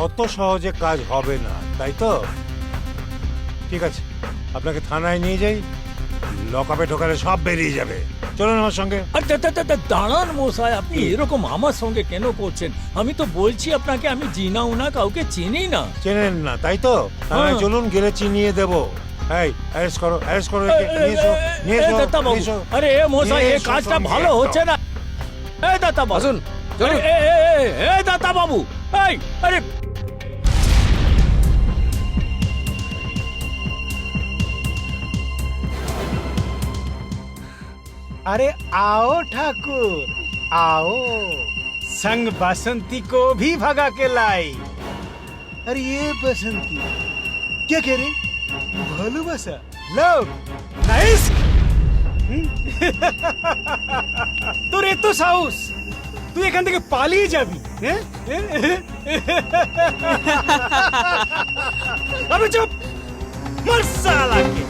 অত সহজে কাজ হবে না, তাই তো? ঠিক আছে, আপনাকে থানায় নিয়ে যাই, লকআপে ঢোকালে সব বেরিয়ে যাবে। চলুন আমার সঙ্গে।
দাঁড়ান মশাই, আপনি এরকম আমার সঙ্গে কেন করছেন? আমি তো বলছি আপনাকে আমি জিনা উনা কাউকে চিনি না।
চেনেন না তাই তো?
হ্যাঁ।
চলুন গেলে চিনিয়ে দেবো। এই অ্যারেস্ট করো, অ্যারেস্ট করো একে। নিয়ে এসো, নিয়ে এসো, নিয়ে এসো।
আরে এ মশাই,
নিয়ে
এই
এসো
কাজটা
সঙ্গে।
ভালো হচ্ছে না। এই দাতা বাবু,
আসুন, চলুন।
এই দাতা বাবু, এই আরে
अरे आओ ठाकुर आओ, संग बसंती को भी भगा के लाई। अरे ये बसंती क्या कह रही? ভালোবাসা, লাভ, নাইস। তোর এত সাহস, তুই এখান থেকে পালিয়ে যাবি? হ্যাঁ, আবে চুপ, মার শালাকে।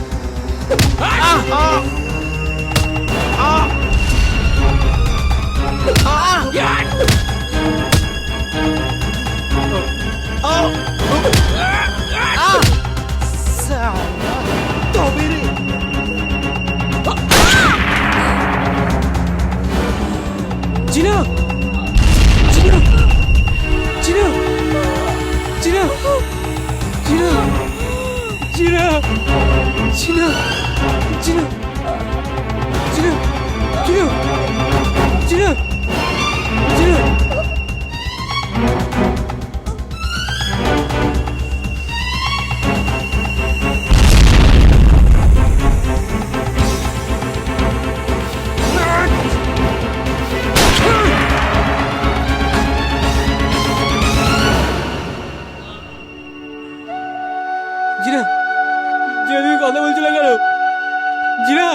জিনা, জিনা, জিনা, জিনা, জিনা, জিনা, জিনা, জিনা, জিনা, জিনা, জিনা, জিনা। জিনা, জিনা তুমি কথা বলছো না কেন? জিনা,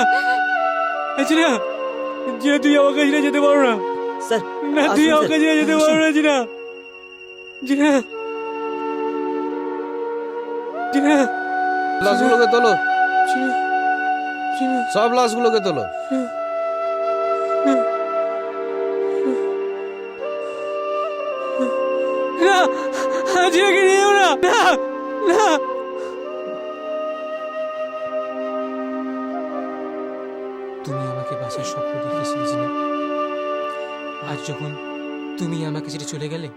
জিনা, জিনা তুই আমার কাছে যেতে পারো না স্যার। না তুই আমার কাছে যেতে পারো না জিনা, জিনা, জিনা।
লাশগুলোকে তোলো,
জিনা, জিনা,
সব লাশগুলোকে তোলো।
না, জিনাকে নিও না, না, না।
তুমি আমাকে বাঁচার স্বপ্ন দেখিয়েছিলে জিনা। আজ যখন তুমি আমাকে ছেড়ে চলে গেলে,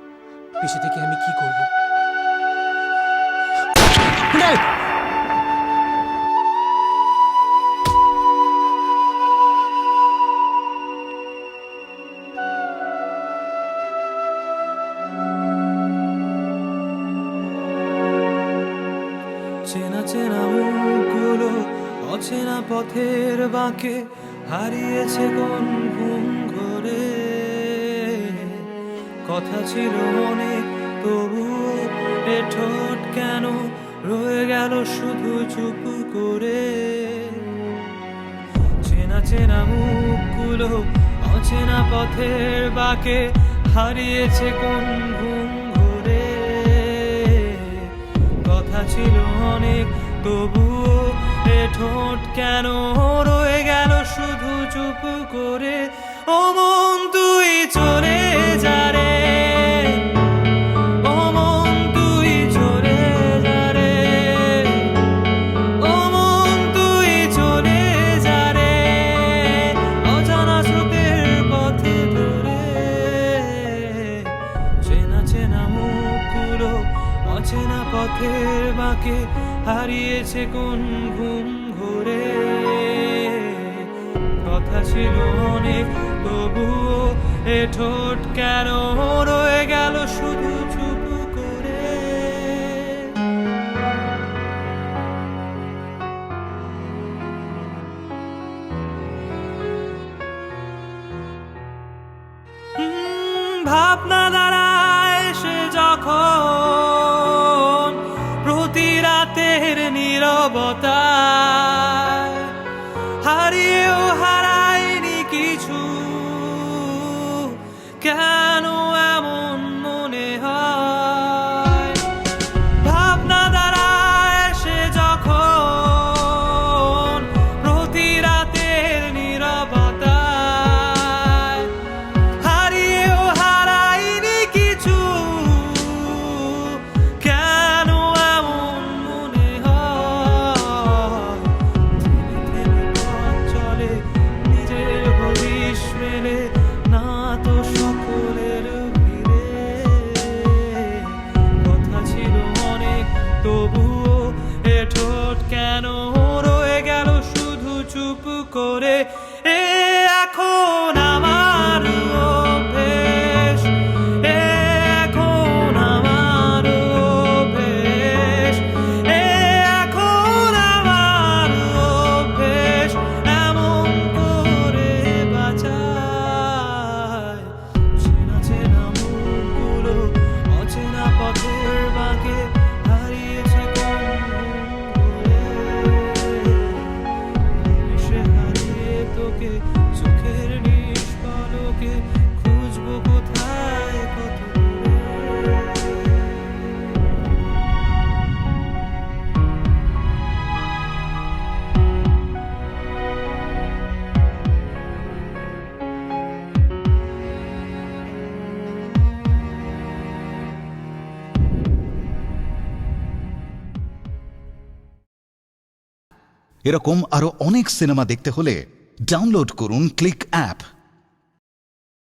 বেঁচে থেকে আমি কি করব?
চেনা চেনা মুখগুলো অচেনা পথের বাঁকে হারিয়েছে কোন ঘুম ঘরে। কথা ছিল অনেক তবুও এ ঠোঁট কেন রয়ে গেল শুধু চুপ করে। চেনা চেনা মুখগুলো অচেনা পথের বাঁকে হারিয়েছে কোন ঘুম ঘরে। কথা ছিল অনেক তবুও এ ঠোঁট কেন রয়ে গেল শুধু চুপ করে। ও মন তুই চলে যা রে, ও মন তুই চলে যা রে, ও মন তুই চলে যা রে, অজানা স্রোতের পথে ধরে। চেনা চেনা মুখগুলো অচেনা পথের বাঁকে হারিয়েছে কোন ঘুম ঘরে। কথা ছিল অনেক তবুও এ ঠোঁট কেন রয়ে গেল শুধু চুপ করে। ভাবনা দাঁড়ায় সে যখন প্রতি রাতের নীরবতায়, হারিয়েও হারায়নি কিছু, কেন এমন মনে হয়। ভাবনা দাঁড়ায় সে যখন প্রতি রাতের নীরবতায়, হারিয়েও হারায়নি কিছু, কেন এমন মনে হয়। থেমে থেমে করে এ এখন আমার অভ্যেস, এ এখন আমার অভ্যেস, এ এখন আমার অভ্যেস, এমন করে বাঁচায় চেনা চেনা মুখগুলো অচেনা পথের বাঁকে হারিয়েছে তোকে চোখের নিষ্পলকে খুঁজবো কোথায় কত
এরকম আরো অনেক সিনেমা দেখতে হলে ডাউনলোড করুন ক্লিক অ্যাপ।